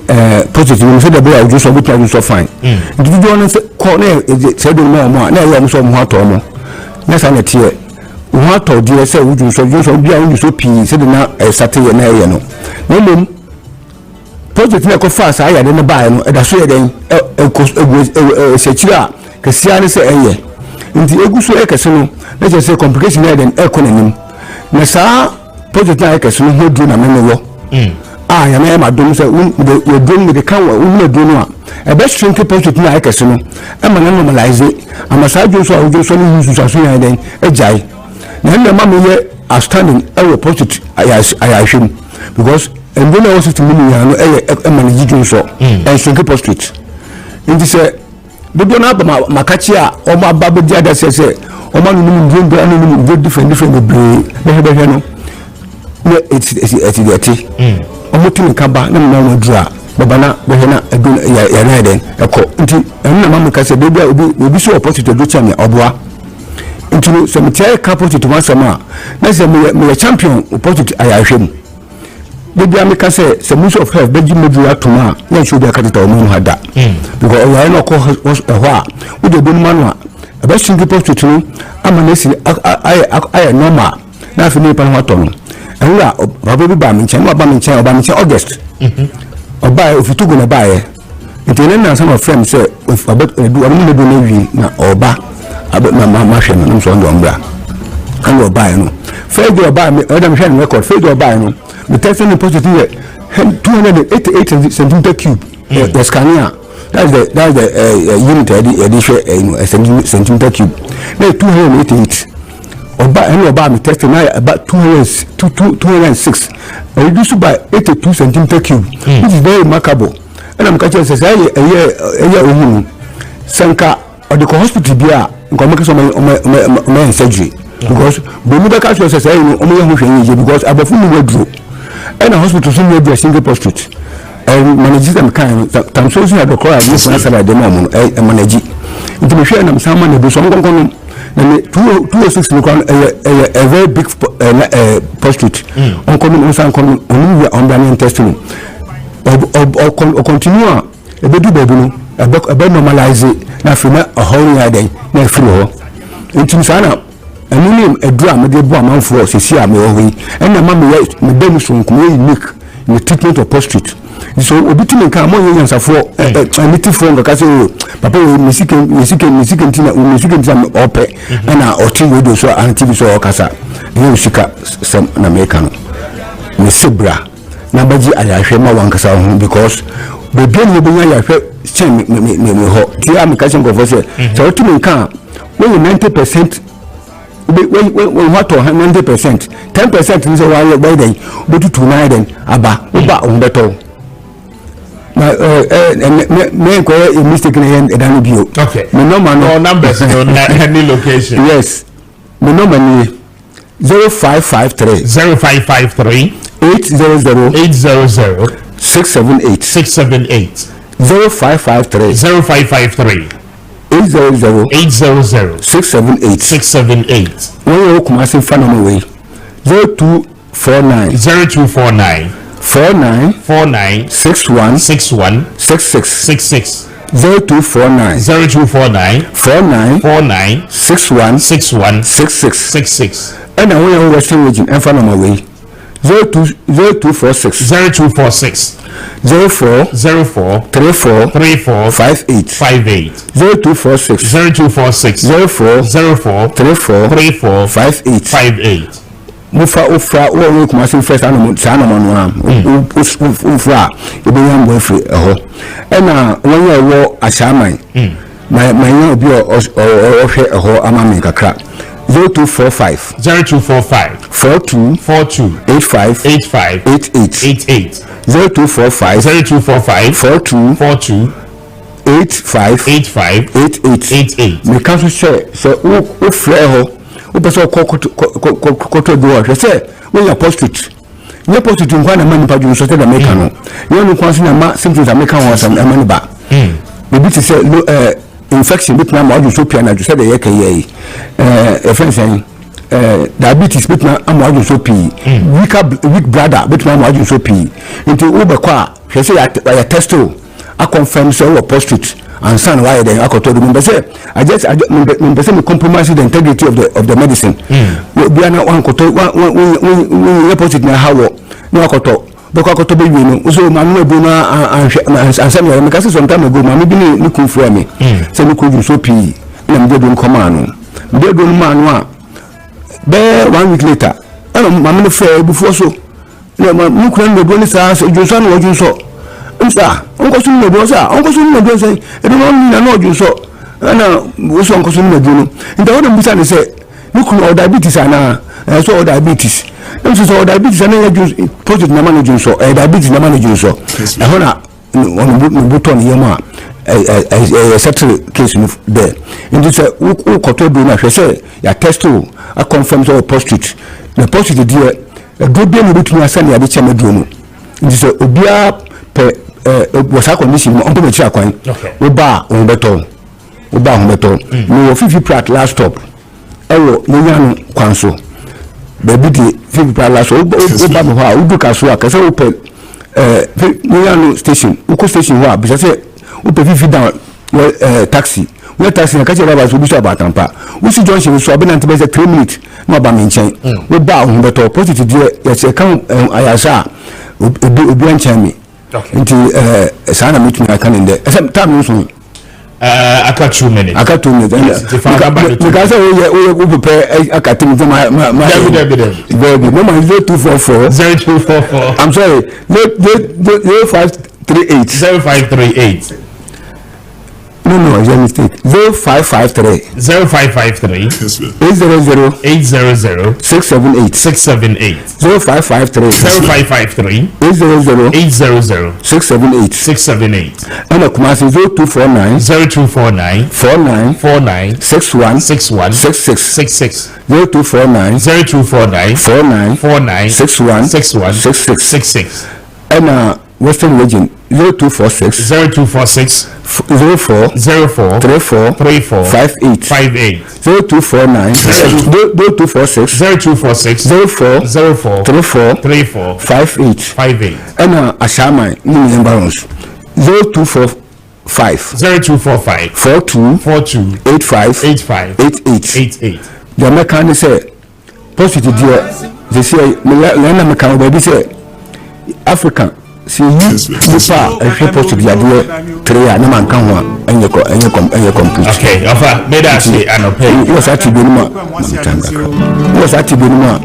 positive. You said the boy will do so good and so fine. Did you want to call it? Said no more. Now I'm so hot or more. Next time it's here. What or dear say, would you so you so be only so pee? Said now a Saturday and a no. No moon. Positive like a fast. I didn't buy and that's where then a Sechira. Cassian say a year. In the Egusu Ekasino, let's just say complication and economy. Na saa project na yake so ho du na menwo ya na ma dom say we dom with the can we do no a best shrink project na yake so no e ma na normalize ama saa jo so no use so yan den ejai na ma me ye outstanding e project ayahwem because and then also to me ya no e ma na jo so and shrink project in this bido na ba Maakye a o ma ba bo dia da say Oman no very different be no it's omotin kaba na no dura baba na be na adun ya na den eko nti enu na mamuka se be obi so opportunity do chamia oboa nti so metia couple to one sama na se me champion opportunity ayahwem be ameka se much of health be jimedura toma na show be akata omo hada because o ya no ko ho a we de bonu manu a best single post to amanesi I normal na fi ni pan hoto no enra baba bi ba me nchen August oba ofitugo na ba ye ntene na some of friends say if about do am do na wi na oba ma hwe no so ndo mbra kan oba ye no failure oba me odam hwe no record failure oba ye no me testing post to 288 centimeter cube the scanner. That's the unit edition centimeter cube. Now 288. Oba me testing now about 206. Reduced by 82 centimeter cube, which is very remarkable. And I'm catching say a year Sanka or the hospital bia make some surgery because the medical say say because above we were and a hospital so we do a single prostate. manage them kind tam so so the call this one say the mom manage it me share nam sama na do so nkonkon na 206 no kan a very big prostitute onkono no san kono onu ya on ban testing o continue e be do baby no e be normalize na fina a whole year den na free ho ntim sana anunim edura me de bo amanfo sisi am ho yi na ma me dem so nkomo unique the treatment of prostitute. So obitime kan mo yansafo aniti fo nga kase papa misike tina ope na oti yodo so anti so okasa ye usika sem na meka no me sebra na baji ayahwe ma wankasa ho because be bien ye bunya yahwe chen me ho ti am kase ngo fo se so otime kan when 90% when what 100%, 10% is why you're waiting, but to 9 then about on better. Me mistakenly and okay. No numbers in any location. Yes. Me number 0553 800 678 0553 800 678 when you come as in front of me 0249 49 61 66 0249 49 61 66 and I want Western region in front of my way 0246 04 34 58 0246 04 34 58 mufa ofra wo kuma sin first animal sana manu ufra e be yan boy free ho na won ye wo ashaman my yan obi o hwe ho amame kakra 0245 42 85 88 0245 42 85 88 me can so o frɛ ho o pɛ sɛ kokoto do hwɛ sɛ when you prostitute you prostitute nkwa na mani pa dwun so tɛ da meka no you no kwan so na ma symptoms meka ho asam amani ba bibi te sɛ infection bitna ma dwun so pia na dwun sɛ da yɛ ka yɛ friends diabetes bitna am dwun so pi weak bladder bitna ma dwun so pi nti wo bɛ kwa hwɛ sɛ ya testo a confirm so wo prostitute and son why then akoto do me say I me compromise the integrity of the medicine we are not one koto we opposite na hawo no akoto beko akoto be wi no so ma no bu na ansem ya me kasi some time ago ma me bi ni kunfu me say me ko ju so pi na me do nkoma no me do ma no a be 1 week later ma me no fe before so na ma mu kura no do ni sa so ju so na wo ju so nsa onko sunu no bosa onko sunu no bosa e do no na oju so na wo so onko sunu no do no nta wo dem bisa ne se nuku diabetes ana so diabetes nso so diabetes ana ya ju project na manage so diabetes na manage so e ho na on button yema settle case no there nti se wo koto do na hwe se ya test a confirm so prostitute the prostitute there do be no bitumi asane ya de chema do no nti se obia was a condition on the chakwan we ba on beton no 50 prat last stop ewo nyanu kwanso baby di 50 prat last stop we ba mo ha uduka so akase we pe nyanu station uko station wa bi say we pe 50 down taxi we taxi na kache baba so bi so abatampa we si junction so abena ntebe 3 minutes no ba me nchen we ba on beton positive dia ya se kan ayasa obi anchen mi nti sana meet me I can in there time so aka 2 minutes because we prepare aka thing my baby no man 0244 I'm sorry 0538 no it's a mistake 0553 800 678 0553 800 678 and a Kumasi 0249 49 61 66 0249 49 61 66 and Western Region 0246 0246 04 04 34 34 58 58 0249 0246 0246 04 04 34 34 58 58 and Ashama in balance 0245 0245 42 42 85 85 88 88 the American say positive dear they say Lena American baby say African see you nipa post to the idea 3 na man kan ho enye complete. Okay, offer made us say anope What's that to be no what's that to be no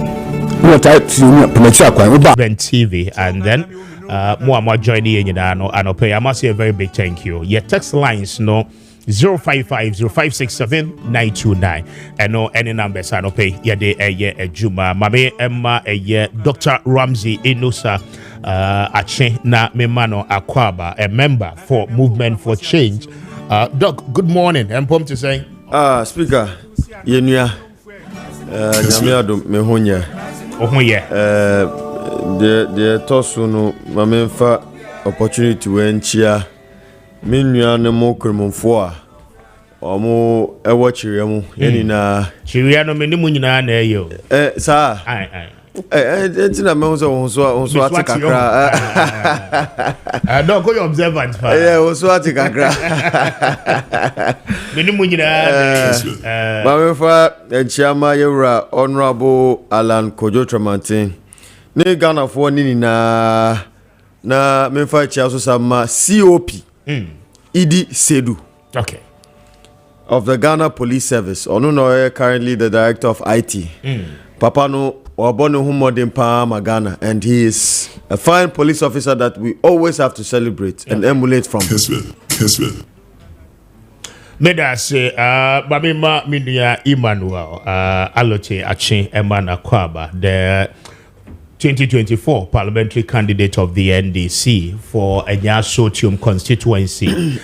what that to promote akwan Kessben TV and then more joining you know anope I must say a very big thank you. Your text lines no 055-0567-929 and no any numbers anope ye de a juma mame emma a Dr. Ramsey Inusa Ache na Memano Akwaba, a member for Movement for Change. Doc, good morning. I'm pumped to say. Speaker, Yenuya, Jamiado Mehonya. Oh, yeah. The Tosuno, Mamenfa opportunity when Chia, Minya Nemo Cremonfoa, or more a watch Yamu, Yenina. Chiriano Minimunina, yo. Sir, Aye. It's in a mouse on Swatika. Don't go observant. Yeah, Swatika. Minimunina, Mamenfa and Chiama Yura, Honorable Alan Kojo Tramantin. Ne Ghana for Nina na Memfa Chiaso Sama COP. Idi Sedu. Okay. Of the Ghana Police Service. Onuno currently the director of IT. Papa no Obono Humodin Palma Ghana, and he is a fine police officer that we always have to celebrate and emulate from. Kessben. Meda say Babima Minia Emmanuel Alote Ache Emana Kwaba, the 2024 parliamentary candidate of the NDC for Enya Sotium constituency,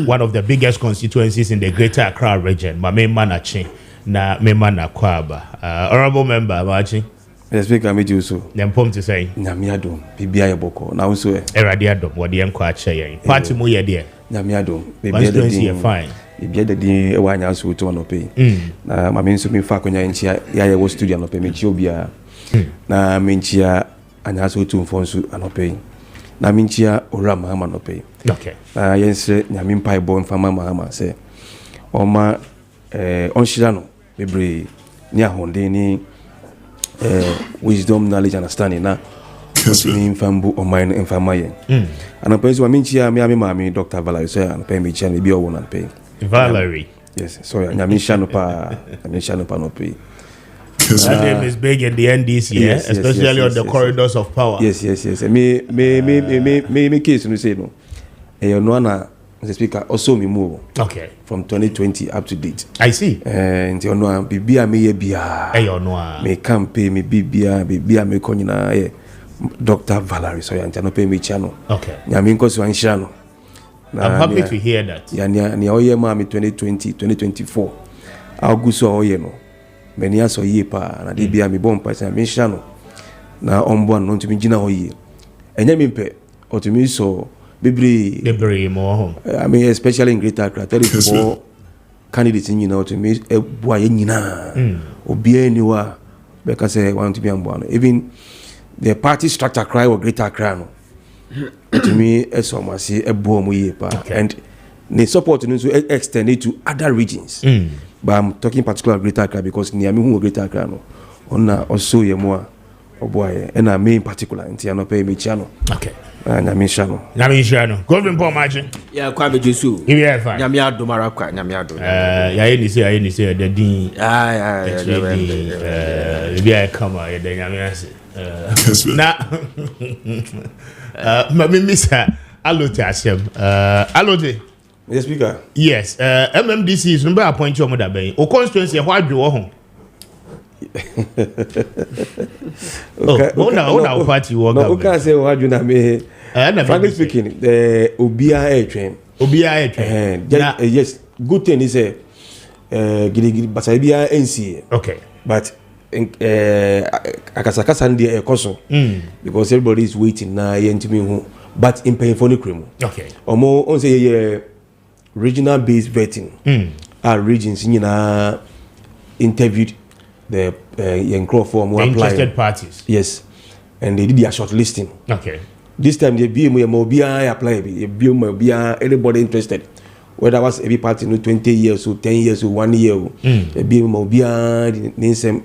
one of the biggest constituencies in the Greater Accra region. Mame Manache na Memana Kwaba. Honorable member, Maakye. Yes, Speaker, me do so. Them pom to say. Nyamiadom, Bibia Boko. Now so. Eradiadom, what the enko ache. Party mu ye there. Nyamiadom, Bibia fine. Bibia the din e wanya so to no pay. Na mame nso me fa konya nchia ya wo studio no pay me chi obia. Na me nchia anya so to mfo nso anopay. Na me nchia ora mama no pay. Okay. Na yense nyame mpai bo mfa mama se. Oma onshira no bebre ni ahonde ni wisdom, knowledge, understanding na Kessben fambu o mine infamaye. And upon so minchia me mami Dr. Valerie so and pay me chan be o won and pay. Valerie. Yes, sorry, nyamisha no pa no pay. That name is big in the NDC, yes, especially on the corridors of power. Yes. Me case no say no. E no na the speaker also me move. Okay. From 2020 up to date. I see. And you know bibia me ye bia. Me campaign me bibia me konyina Dr. Valerie so ya no pay me channel. Okay. Nyame nko so anhira no. I'm happy to hear that. Ya ni oye ma me 2020 2024. August oye no. Me ni aso ye pa na de bia me bompa se me anhira no. Na ombo no ntumi gina oye. Enya me mpe otumi so Bebre more. I mean, especially in Greater Accra, 34 candidates in to me, a boy nyina, Obia anywhere, because I want to be on even the party structure cry or Greater Accra. To me, as I say, a bomb and the support to extend it to other regions. But I'm talking particularly Greater Accra because near me who Greater Accra no, on also ye more, oh boy, and I mean in particular, and I pay me channel. Okay. Nyamishano. Governmental Maakye. Yeah, Kwame Jesu. Yeah, fine. Nyamiado Marakwa, Nyamiado. Ya ni say the din. Be I come the Nyamiase. Na. Mami Mr. Alote Asem. Alote. Yes, Speaker. Yes. MMDC is number appoint you moda ben. O constituency ho adwo ho. Oh, party work. No, okay, say what you na me. Frankly speaking, the Obia train. Yes, good thing is gidi basabia NC. Okay. But akasaka Sunday koso because everybody is waiting na yentimi hu but in paying for the criminal. Okay. Omo on say regional based vetting. Our regions interviewed the young crowd for more interested parties. Yes, and they did their shortlisting. Okay. This time they be more apply. Anybody interested, whether was every party 20 years or 10 years or 1 year. They be more to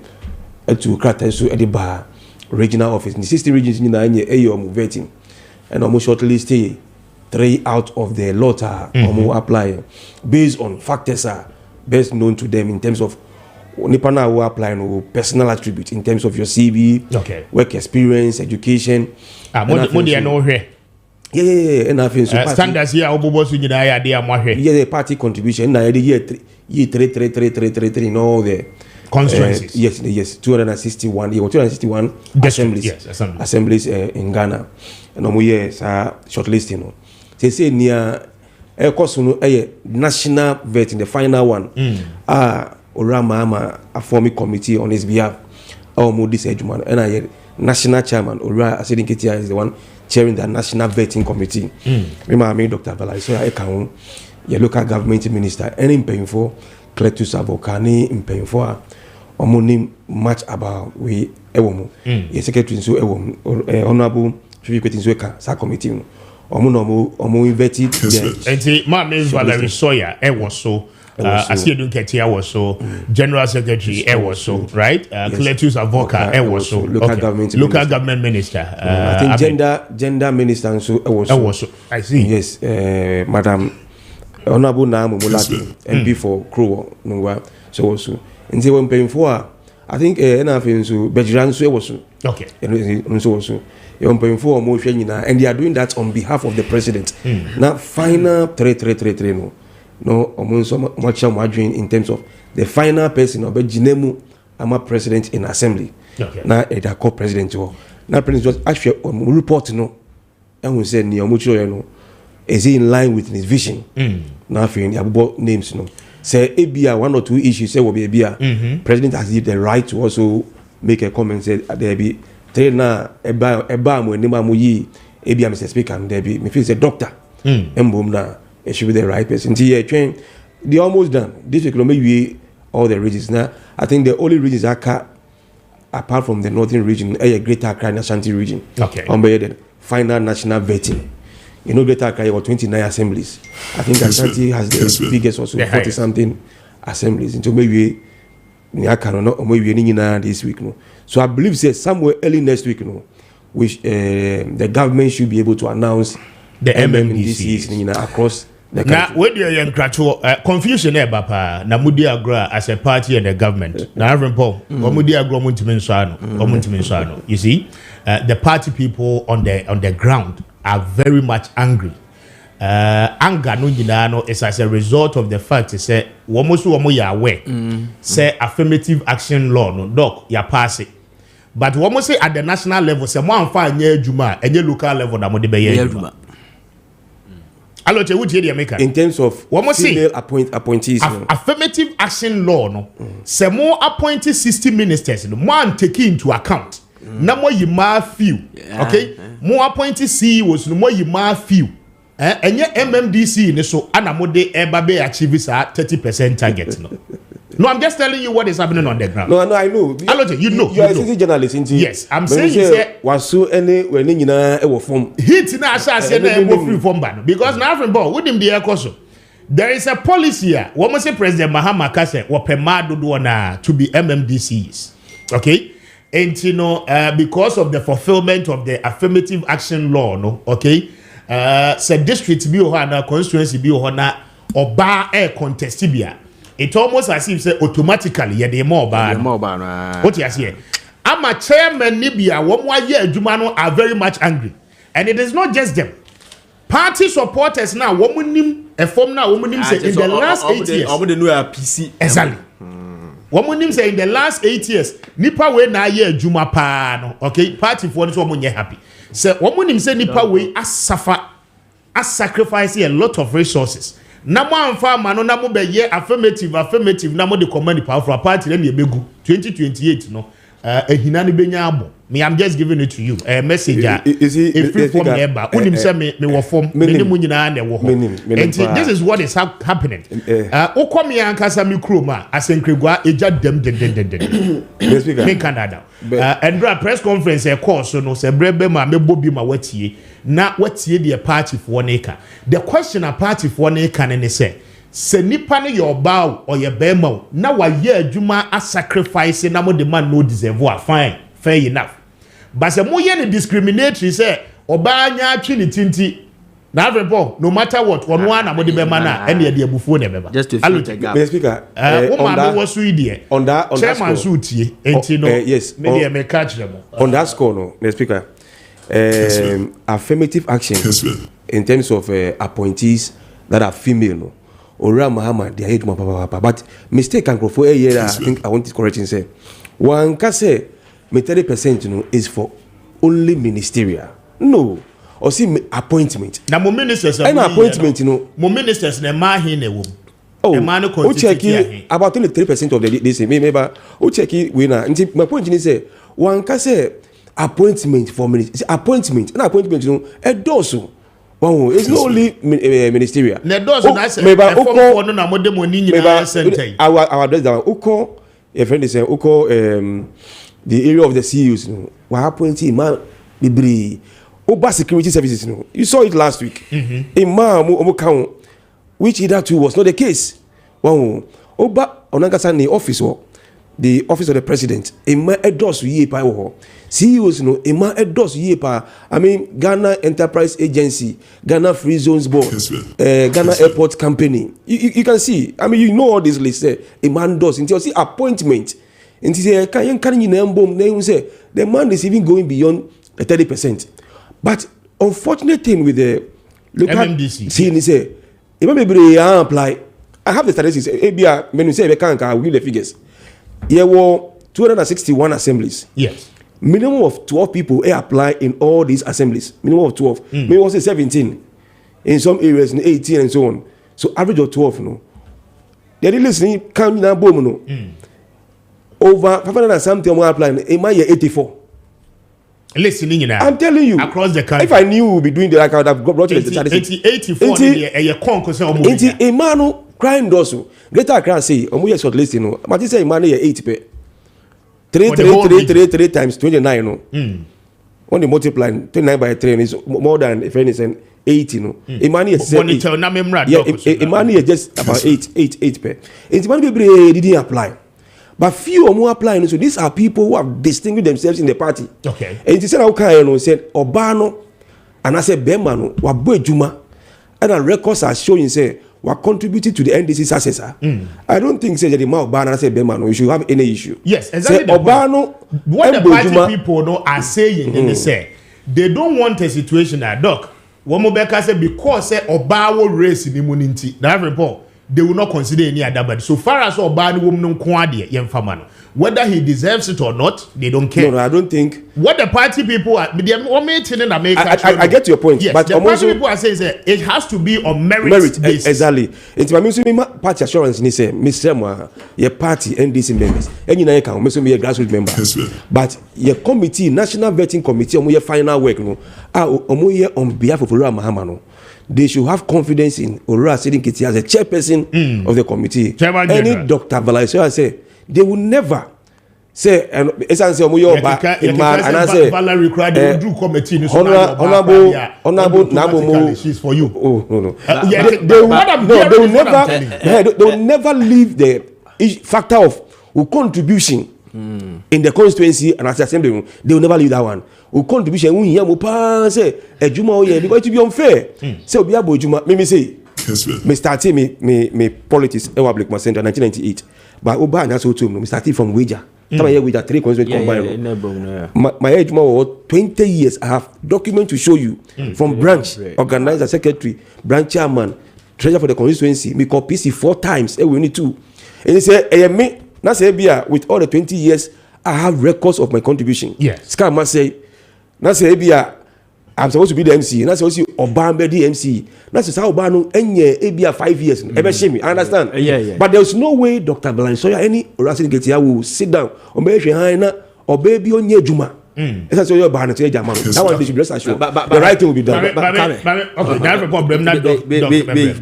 crater so at the bar regional office. The 60 regions in the vetting, and almost shortlisted 3 out of the lot are apply based on factors are best known to them in terms of Nipana who apply no personal attributes in terms of your CV, work experience, education. Yeah, and I feel so standards here. The party contribution. Now the year 3 in all the constituencies. Yes, 261 assemblies. Yes, assemblies in Ghana, and we shortlisting. They say near a course national vetting, the final one. Orama a forming committee on his behalf. This Edgeman and I national chairman Ora Asidinketia is the one chairing the national vetting committee. Remember me Dr. Balai, so I can your local government minister any paying for Cletus Avocani in paying for name much about we ewomu. Yes, secretary so honorable Shwika sa committee. Omo vetted and my name is Valerie Sawyer was so I see you don't was so General Secretary was so right Cletus Avoca was so local government minister I think gender minister and so was so I see yes Madam Honorable Namu Mulati MP for Crow Nungwa so also and say when paying for I think nothing so Bejiran so was okay and so also and they are doing that on behalf of the president. Now final 3 no much in terms of the final person of Jinemu Ama president in assembly. Now it are called president. Now president just actually report no and we said is he in line with his vision? Now about names no. Say ABA 1 or 2 issues say will be ABA. President has the right to also make a comment say there be na eba mo ni ma mo yi ebia Mr. Speaker and there be me feel say doctor embom na it should be the right person here train they almost done this week maybe all the regions now I think the only regions are apart from the northern region a Greater Accra and Ashanti region on the final national vetting Greater Accra got 29 assemblies I think Ashanti has the biggest also 40 something assemblies into maybe this week no. So I believe say somewhere early next week which the government should be able to announce the MMDCs across the country. Now where do you confusion there papa na mudi agra as a party and the government now Reverend Paul mudi agra muntiminso you see the party people on the ground are very much angry. Anger no nyina no is as a result of the fact say womo ya aware say affirmative action law no doc ya pass it but womo say at the national level say mo amfa anya adwuma enye local level na mo de be ya adwuma aloche wutie de make in terms of female appointees affirmative action law no say mo appointed 60 ministers no mo take into account na mo yima few okay mo appointed CEOs no mo yima few and yet MMDC in so anamode ebabe achieve 30% target no I'm just telling you what is happening on the ground. No I know you are a citizen journalist yes I'm saying you say waso any when nyina e wo form hit na asase na e free form ban because na African ball with him the ekoso there is a policy here we say President Mahama Kase wo pema dodo na to be MMDCs okay and because of the fulfillment of the affirmative action law no okay say district bi ho na constituency bi ho na oba contest bia it almost as if say automatically ye dey more oba what you say ama chairman ni bia wo mo aye adwuma no are very much angry and it is not just them party supporters now wo mo nim e form now wo mo nim say in the last 8 years omo dey know a PC exactly wo mo nim say in the last 8 years nipa we na aye adwuma pa no okay party for no mo nye happy say woman him say nipa we sacrifice a lot of resources na mo amfa ma no na mo be ye affirmative na mo de command power for party na ebegu 2028 no hinani benyabo. Me, I'm just giving it to you. A message. If from member, unim say me wo form, me ni mu nyina na wo ho. And this is what is happening. Okwame ankasa mi kroma asenkregwa eja dem. Me Canada. And press conference e course no se brebe ma mebobi ma watie. Na watie the party for neka. The question a party for neka ne say se nipa ne your bow or your bema na wa ye adwuma a sacrifice na mo the man no deserve fine. Fair enough. But se mo ye ne discriminatory say oba nya atwi ne tinti na everybody no matter what one na mo de be man na ene de abufuo ne beba. Just to fill the gap. Speaker, on that chairman suitie enti no yes me dey me catch them on that score no the speaker affirmative action in terms of appointees that are female no Ora Muhammad they hate papa but mistake and for a year I think I want to correct and say one can say 30% is for only ministerial. No. Or see appointment. Now mo ministers an appointment mo ministers na ma hin na wo. Oh, o check about only 3% of the this maybe o check winner. My point is say one can say appointment for minister appointment an appointment a doso. Wow, it's not only ministerial. Na doso na say maybe for no na mo de money nyina center. Our address that uko a friend is saying uko the area of the CEOs, what happened to man, Oba security services, you saw it last week. In Ma, which either two was not the case. Wow, Oba Onangasan the office of the president. In Ma Edos ye pa CEOs, in Ma Edos ye pa. I mean Ghana Enterprise Agency, Ghana Free Zones Board, Ghana Airport Company. You can see. I mean you know all these lists. A man does until see appointment. And he said, the man is even going beyond 30%. But unfortunate thing with the local MMDC, he say, if apply, I have the statistics. When you say we can't give the figures. There were 261 assemblies. Yes. Minimum of 12 people apply in all these assemblies. Minimum of 12. Maybe also 17. In some areas, 18 and so on. So average of 12. No. They didn't listen. Come now, boom. Over 500 and something more applying. In my year 84. Listening in I'm telling you. Across the country. If I knew we'd be doing the like I would have brought you the statistics. 84 a concourse or more. Into a man crying dosu. Greater Accra say, we are shortlisting. No. But he say a man here 80 pay. 3 times 29. No. When you multiply 29 by 3 is more than if anything 80. No. A man here say a man here just about 8 pay. Into man people didn't apply. But few or more applying, so these are people who have distinguished themselves in the party. Okay. And he said, "Okay, said Obano," and I said, "Bemano, Wabwe Juma," and the records are showing say we contributed to the NDC successor. I don't think say the Obano and I said Bemano, you should have any issue. Yes, exactly. Say, Obano, what the party Juma, people are saying, and they say they don't want a situation that doc. Womobeka said because say Obawo race in immunity. That report. They will not consider any other body. So far as Obani woman no whether he deserves it or not, they don't care. No, I don't think. What the party people are, I get your point. Yes, but the party people are saying that it has to be on merit basis. Exactly. It's my party assurance. Ni say, Mr. Your party NDC members, and you know, you grassroots member. But your committee, National Vetting Committee, your final work, on behalf of Ora Mahamano. They should have confidence in Ora Sidin Kiti as a chairperson of the committee. Any Dr. Valaiso say they will never say and honorable she's for you. Oh no. They will never leave the factor of contribution in the constituency and as assembly. They will never leave that one. Contribution say ejuma because to be unfair. Say obi abo ejuma me say me start me politics e public center 1998 but oba na so too me start from wager time here with 3 constituency combined my ejuma was 20 years. I have document to show you from branch organizer secretary branch chairman treasurer for the constituency me call PC 4 times we need to and he say me na say bia with all the 20 years I have records of my contribution. Yes. Scam must say na say bia I'm supposed to be the MC. Na say Obama the MC. Na say Obama enye ebia 5 years. Ebe shame. I understand. Yeah. But there's no way Dr. Balansoya any Orasin Getia will sit down on be hwe han na or baby on your juma. That's what you're banning to Jaman. That one they should bless us. The right thing will be done. Okay, that's a problem.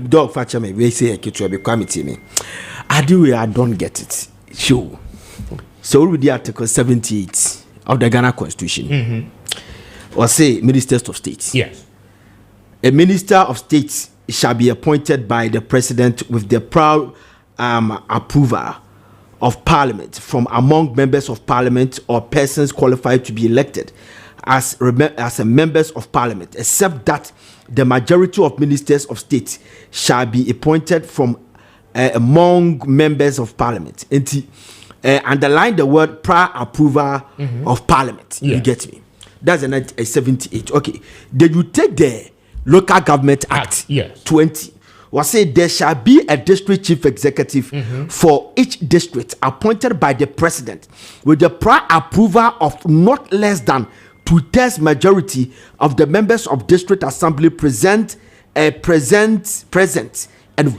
Dog Fatcher me, we say a kitchen be committee me. I don't get it. Sure. So with the Article 78 of the Ghana Constitution, or say ministers of state. Yes. A minister of state shall be appointed by the president with the proud approval of parliament from among members of parliament or persons qualified to be elected as a members of parliament, except that the majority of ministers of state shall be appointed from among members of parliament. Underline the word prior approval of parliament. Yes. You get me? That's a 78. Okay. Then you take the Local Government Act 20. Was say there shall be a district chief executive for each district appointed by the president with the prior approval of not less than 2/3 majority of the members of district assembly present and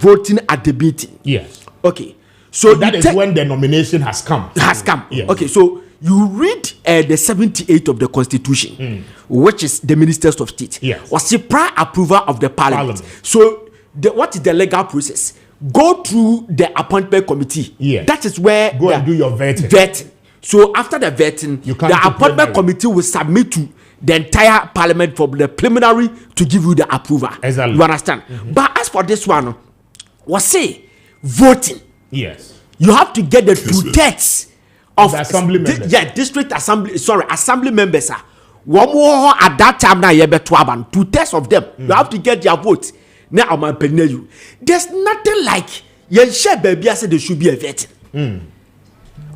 voting at the meeting. Yes. Okay. So that is when the nomination has come. Yes. Okay. So you read the 78 of the Constitution, which is the ministers of state. Yes. Was the prior approval of the parliament. So what is the legal process? Go through the appointment committee. Yes. That is where go and do your vetting. So after the vetting, the appointment committee will submit to the entire parliament for the preliminary to give you the approval. Exactly. You understand? But as for this one, was say voting. Yes. You have to get the 2/3 of the assembly members. District assembly. Sorry, assembly members. One more at that time now. You better 2/3 of them. You have to get their vote. Now I'm going you. There's nothing like you share baby. I said there should be a vetting.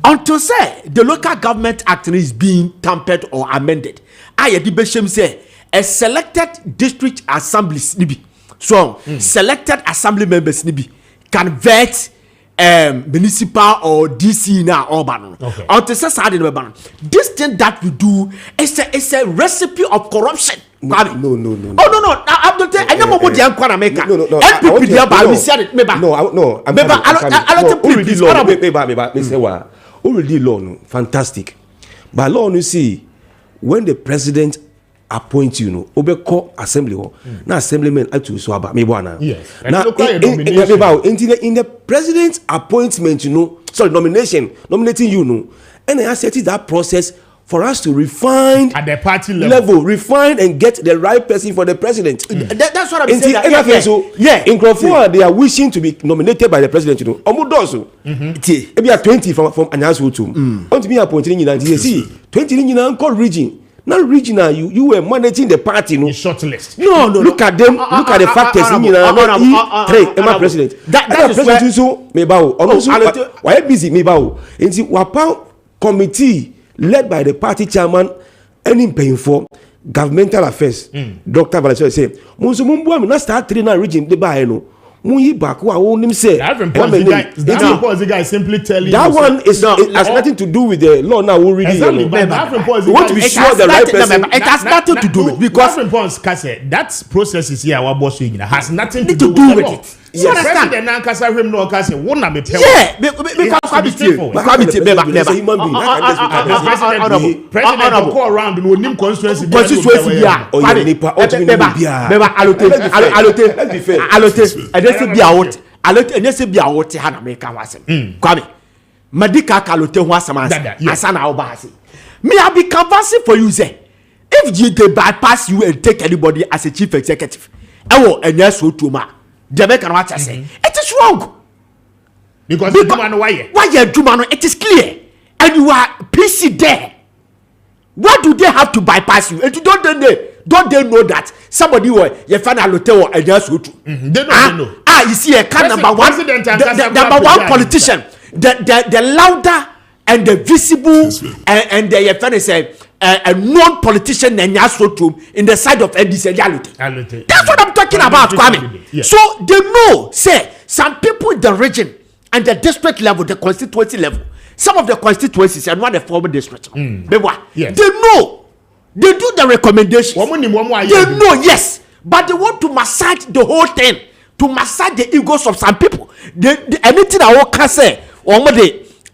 Until say the Local Government Act is being tampered or amended. I debate say a selected district assemblies nibi. So selected assembly members nibi can vet municipal or DC now or ban. Okay. Until say this thing that we do is a recipe of corruption. No. Oh no. I'm not telling. I know what the Ankwana America. No. NPP there, but we said it. Meba. No. I'm already law. Fantastic. By law, you see, when the president appoints you, obeko assembly hall. Now assemblymen to swaba. Yes. Now in the president's appointment, nominating you, and I said that process. For us to refine at the party level, refine and get the right person for the president. That's what I'm saying. In Crawford, they are wishing to be nominated by the president. Omudoso. Maybe 20 from Anyasu to. Want to be appointed in the see 20 in region. Now regional, you were managing the party. Shortlist. No. Look at them. Look at the factors. President. That is president. So mebao. Why busy mebao? Into Wapao committee. Led by the party chairman, any paying for governmental affairs. Dr. Valencia said, Musumumbu, I'm not start training region the Bayano. Muyi Baku, I won't him say. The guy simply telling that one has nothing to do with the law now. We really want to be sure the right person. It has nothing to do with it because that process is here. Our boss has nothing to do with it. Yes. President Nankasa him no kase wona me pay. Yeah, because President go around no nim constituency bia anyese bia wote ha na make wasem Kwame medical kalote ho asem asana obase me I be canvassing for you say if they bypass you and take anybody as a chief executive ewo enya so tuma Jamaica no what say it is wrong because the man why it is clear and you are PC there. Why do they have to bypass you? And you don't they know that somebody will you find a hotel or enya so tu they know you see a kind number one number one politician the louder and the visible and the say a non-politician in the side of NDC reality. That's what I'm talking about, Kwame. Yes. So they know, say, some people in the region and the district level, the constituency level, some of the constituencies and one the former district. Yes. They know. They do the recommendations. They know, yes. But they want to massage the whole thing, to massage the egos of some people. Anything I can say,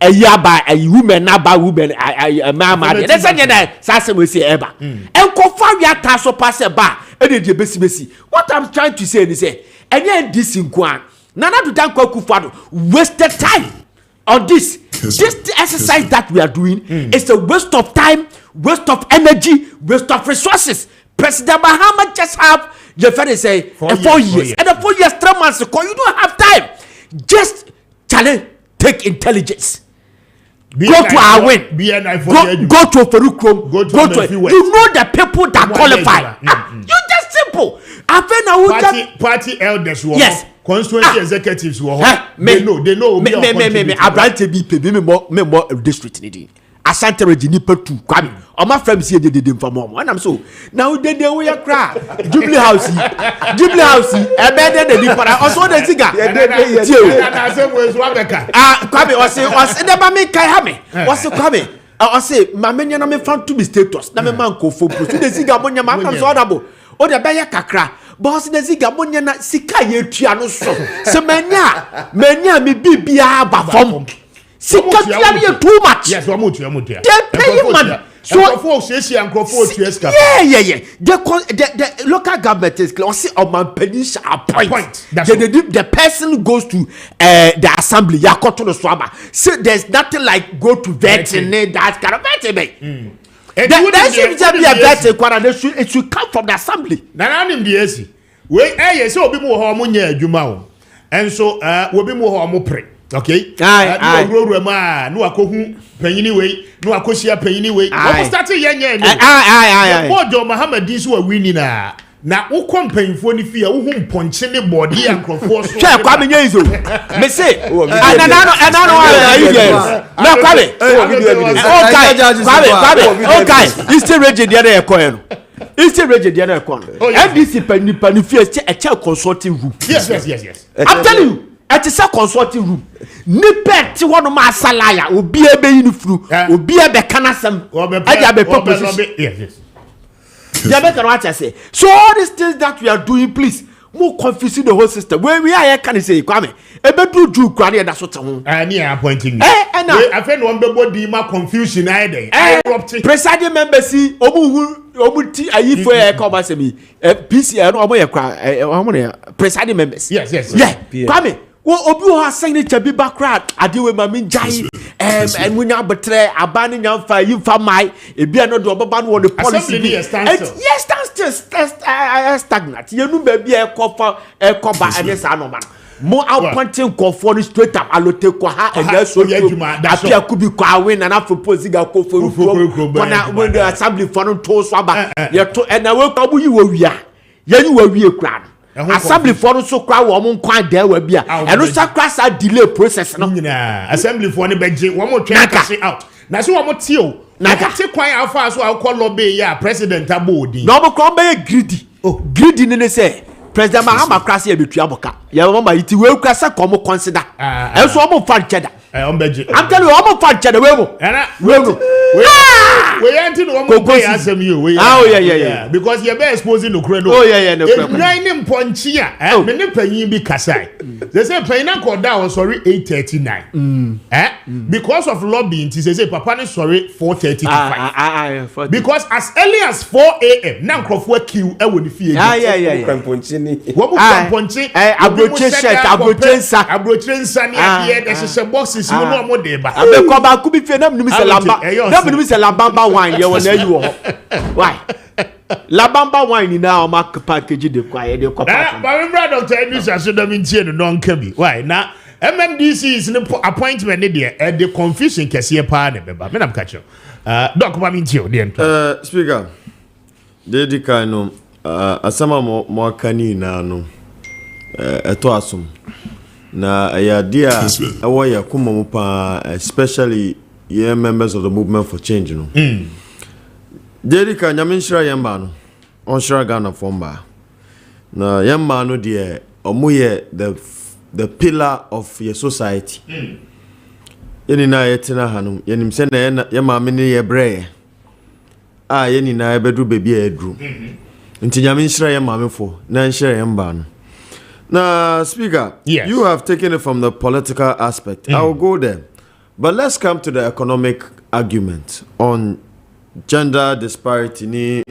a year by a woman about woman a man that's a sasa we say eba and confirm ya taso pass a bar and the besi. What I'm trying to say is and then this in Kwan Nana to thank Kufado wasted time on this. This exercise that we are doing is a waste of time, waste of energy, waste of resources. President Mahama just have the friend say 4 years. And the 4 years, 3 months ago, you don't have time. Just challenge, take intelligence. Go to our win. Go to Ferukrom. Go to you know the people that qualify. You just simple. Party elders. Yes. Constituency executives were they know Abrante be more district needing Asante Regini Petu Kwame all my friends here they did for mom and I'm so now they we are cry Jubilee House embedded the para also the cigar Kwame was never make kai hame was Kwame I say my menya na me fan to be status na me man ko fo pro the cigar monya ma am so adabo o de be kakra boss the ziga monya na sika ye tua no so se manya me bibia ba fom sika tua ye too much yes we tua they pay money so for sesi ankrofo tua ska yeah the local government is clear see on man peninsula appoint the person goes to the assembly yakoto no swaba say there's nothing like go to vetting that kind of vetting it should come from the assembly. Nananim the we yes obi mu ho mo nya adwuma o. Enso obi mu ho mo pre. Okay? No ma no akohu panyini we, no akosia panyini we. What start yenya ni. Bojo Muhammad so awini na wo kompanfo ni fia wo hu mponche ne body ankrofo so. Che Kwame nyezo. Me say anano na Kwame. Okay. You still ready the other coin. You still ready the other coin. FDC pani fia a chair consulting room. Yes. I'm telling you. At a consulting room. Nipet one of my salaya will be a baby flu, will be a becanasam, I be proposition. Yes. What I say. So all these things that we are doing, please, more confusing the whole system. Where we are, can say, Kwame, a better do granny, that's what I'm appointing. I feel one body more confusion either. Presiding member see, Omuti, I eat for a commerce me, PCR, presiding members. Yes. Yeah, Kwame. Well, Obu has signature be background. I deal with my Minjai, and we now betray abandoning young fire. You for my it be another Obaban one the policy. Yes, stagnant. You know, baby, a coffer, a copper, and yes, I know, man. More outpointing conform straight up. I'll take Kwaha and that's what Appiah Kubi Kwame and after posing a coffee when the assembly found to Swaba. And I will come you where we are. You were we a crown. Assembly for so crowd woman quite there will be and no sacrifice delay process no assembly for any budget one more try to out na so one more tio na take quite how far so I call lobby ya president abodi no come be greedy ni say president Mahama krasi e betua boka ya mama iti we krasa come consider and so am fan cheddar I'm telling you I'm fan cheddar we ain't no one go answer you yeah because you be exposing the credo no nine ponchia me ne panyin bi kasai they say panyin call down sorry 8:39 because of lobbying they say papa ne sorry 4:35 because as early as 4 a.m. na nkrofo queue e woni fie ponchi ni wo mu ponchi abrochensa ni adie de hye boxes mu no mo de ba abeko ba ku bi fie na mnum se lamba Labamba wine, you want you why? Labamba wine now, mark package the quiet. But Dr. Edris, I should have been saying, non Kebby. Why now? MMDC is an appointment at the confusion Kessia Party, but I'm catching. Doc, Speaker, Dedicano, Asama more canina, no, a toasum. Na a dear, a warrior, Kumamupa, especially. Yeah, members of the movement for change, you know. Dedika Yaminshra Yambano, Onshra Ghana Fomba. Na Yambano, dear, Omuye, the pillar of your society. Yenina Yetina Hanum, Yenim Sena Yamamini Yebre. Yenina Bedru baby Edru. Until Yaminshra Yamami for Nanshra Yambano. Now, Speaker, you have taken it from the political aspect. I will go there. But let's come to the economic argument on gender disparity,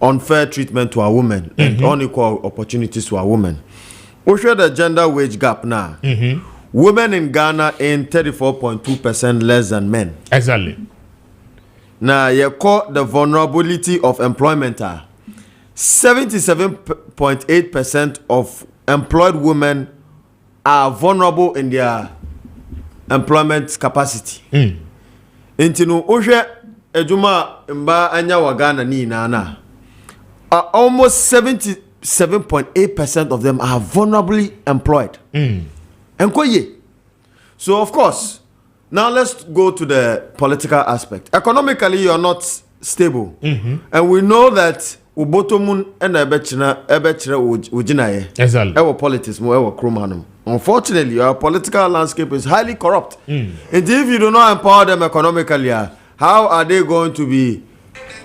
unfair treatment to our women, and unequal opportunities to our women. We show the gender wage gap now. Women in Ghana earn 34.2% less than men. Exactly. Now, you call the vulnerability of employment. 77.8% of employed women are vulnerable in their employment capacity. Intinu Oshe Ejuma Mba Anya Wagana ni Nana. Almost 77.8% of them are vulnerably employed. So of course, now let's go to the political aspect. Economically, you are not stable, and we know that ubotomun and ebechina ujinaye. Exactly. Our politics, our krumanum. Unfortunately, our political landscape is highly corrupt. And if you do not empower them economically, how are they going to be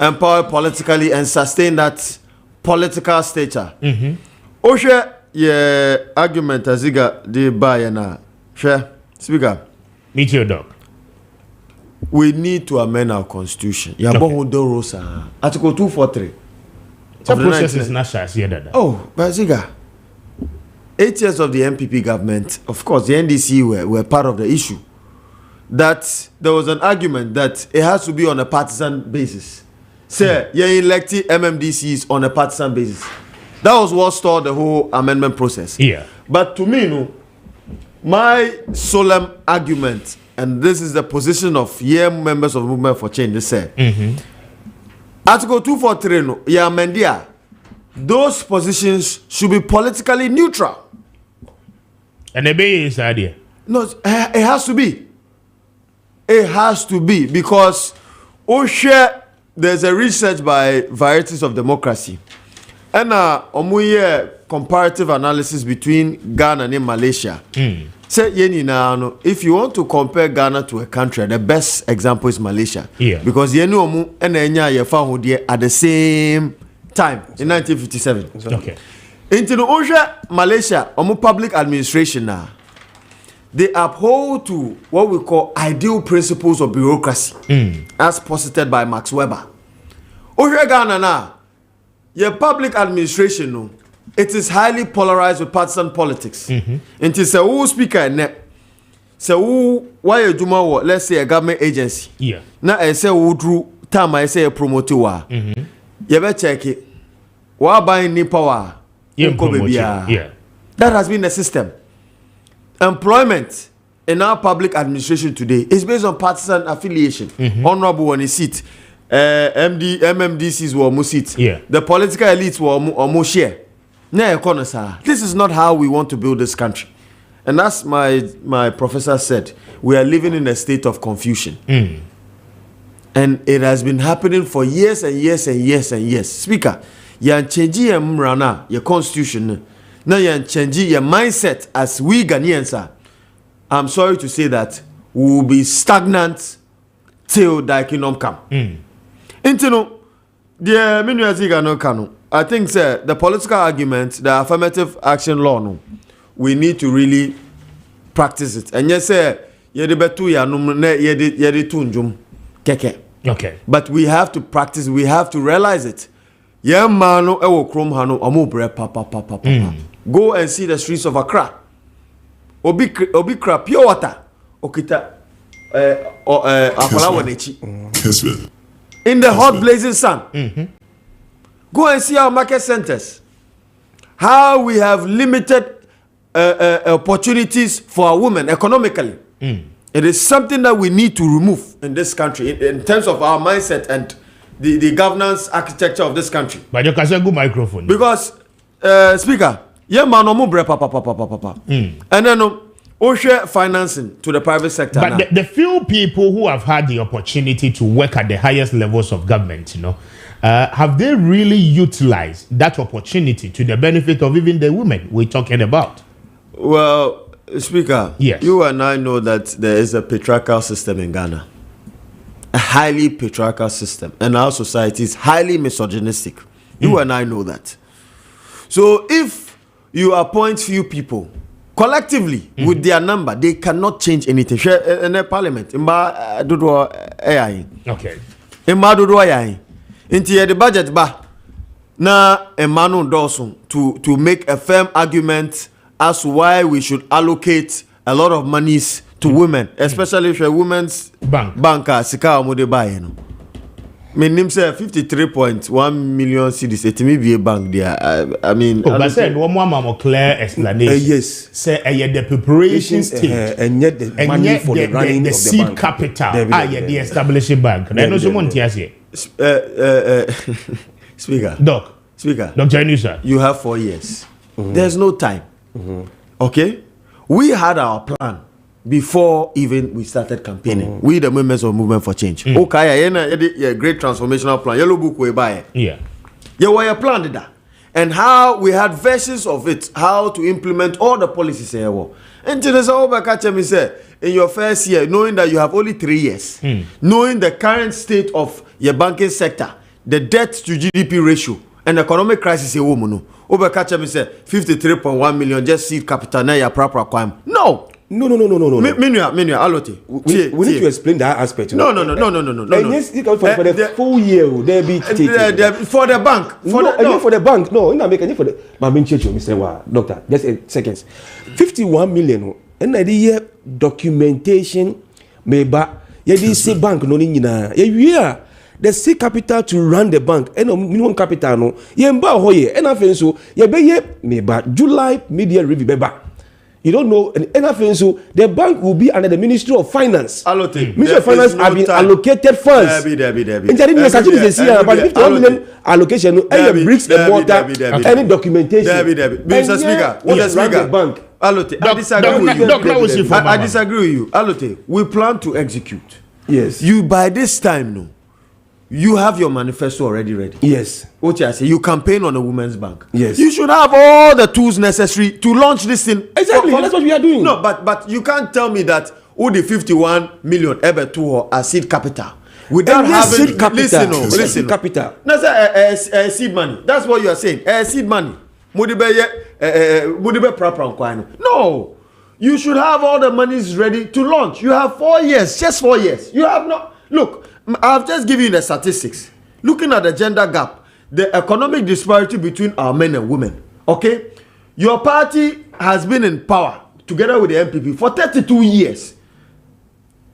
empowered politically and sustain that political stature? Oshe ye argument aziga de bayana. Share speaker. Meet your dog. We need to amend our constitution. Article 243. The process is not sure. Oh, but Ziga, 8 years of the MPP government, of course, the NDC were part of the issue. That there was an argument that it has to be on a partisan basis. Say, you elected MMDCs on a partisan basis. That was what stalled the whole amendment process. Yeah. But to me, no, my solemn argument, and this is the position of members of the Movement for Change, they say, Article 243, no, Mendia, those positions should be politically neutral. And the bay is idea. No, it has to be. It has to be because there's a research by Varieties of Democracy. And comparative analysis between Ghana and Malaysia. Say if you want to compare Ghana to a country, the best example is Malaysia. Yeah. Because at the same time in 1957. Okay. In Malaysia, public administration now, they uphold to what we call ideal principles of bureaucracy, as posited by Max Weber. Ghana now, your public administration, no, it is highly polarized with partisan politics. It is a who speaker net. So why you do more? Let's say a government agency. Yeah. Now I say who drew time I say a promoter. You better check it. Why buying any power? Yeah. That has been the system. Employment in our public administration today is based on partisan affiliation. Honorable on a seat. MMDCs were more seats. Yeah. The political elites were more share. This is not how we want to build this country. And as my professor said, we are living in a state of confusion. And it has been happening for years and years and years and years. Speaker, you change your mrana, your constitution. Now you change your mindset as we Ghanaians. I'm sorry to say that we will be stagnant till the kingdom come. I think the political argument, the affirmative action law, no, we need to really practice it. And yes, okay. But we have to practice, we have to realize it. Go and see the streets of Accra. Obikra pure water. Okita Kessben. In the hot blazing sun. Go and see our market centers. How we have limited opportunities for our women economically. It is something that we need to remove in this country in terms of our mindset and the governance architecture of this country. But you can say good microphone. Because, speaker, and then share financing to the private sector. But the few people who have had the opportunity to work at the highest levels of government, have they really utilized that opportunity to the benefit of even the women we're talking about? Well, Speaker, yes. You and I know that there is a patriarchal system in Ghana. A highly patriarchal system. And our society is highly misogynistic. You and I know that. So if you appoint few people collectively with their number, they cannot change anything. In the parliament, Okay. Into the budget na Emmanuel Dawson to make a firm argument as to why we should allocate a lot of monies to women, especially if a women's banker sika omode buy no. Me nim say 53.1 million cedis it may be a bank there. I mean, but said one more clear explanation. Yes, say the preparation stage and yet the money for the running the of seed the bank. capital the establishing bank. I know someone here. Speaker. Dr. Janusa. You have 4 years. There's no time. Okay? We had our plan before even we started campaigning. We the members of Movement for Change. Okay, a great transformational plan. Yellow book we buy. Yeah. You were a plan did that. And how we had versions of it, how to implement all the policies here. And say in your first year, knowing that you have only 3 years, knowing the current state of your banking sector, the debt to GDP ratio, and economic crisis, over me say 53.1 million just seed capital now your proper crime. No. No. Minua, alote. We need to explain that aspect. No. And yes, for the full year, there be for the bank. For the bank. No, in America, for the. But Mr. Wa, doctor, just a second. 51 million. And the year documentation, maybe you say bank no nina. Yeah. The seed capital to run the bank and minimum capital no. You emba hoye. And I think so. You be maybe July media review beba. You don't know, and so the bank will be under the Ministry of Finance. Ministry of Finance have been allocated funds. But 51 million allocation, any bricks and mortar, any documentation. Mr. Speaker, bank. I disagree with you. Alote, we plan to execute. Yes. You by this time, no. You have your manifesto already ready. Yes. What you say? You campaign on a women's bank. Yes. You should have all the tools necessary to launch this thing. Exactly. That's what we are doing. No, but you can't tell me that all the 51 million ever to a seed capital without having seed capital. Listen. Capital. That's a seed money. That's what you are saying. Seed money. No. You should have all the monies ready to launch. You have 4 years. Just 4 years. You have not. Look. I've just given you the statistics. Looking at the gender gap, the economic disparity between our men and women. Okay? Your party has been in power together with the MPP for 32 years.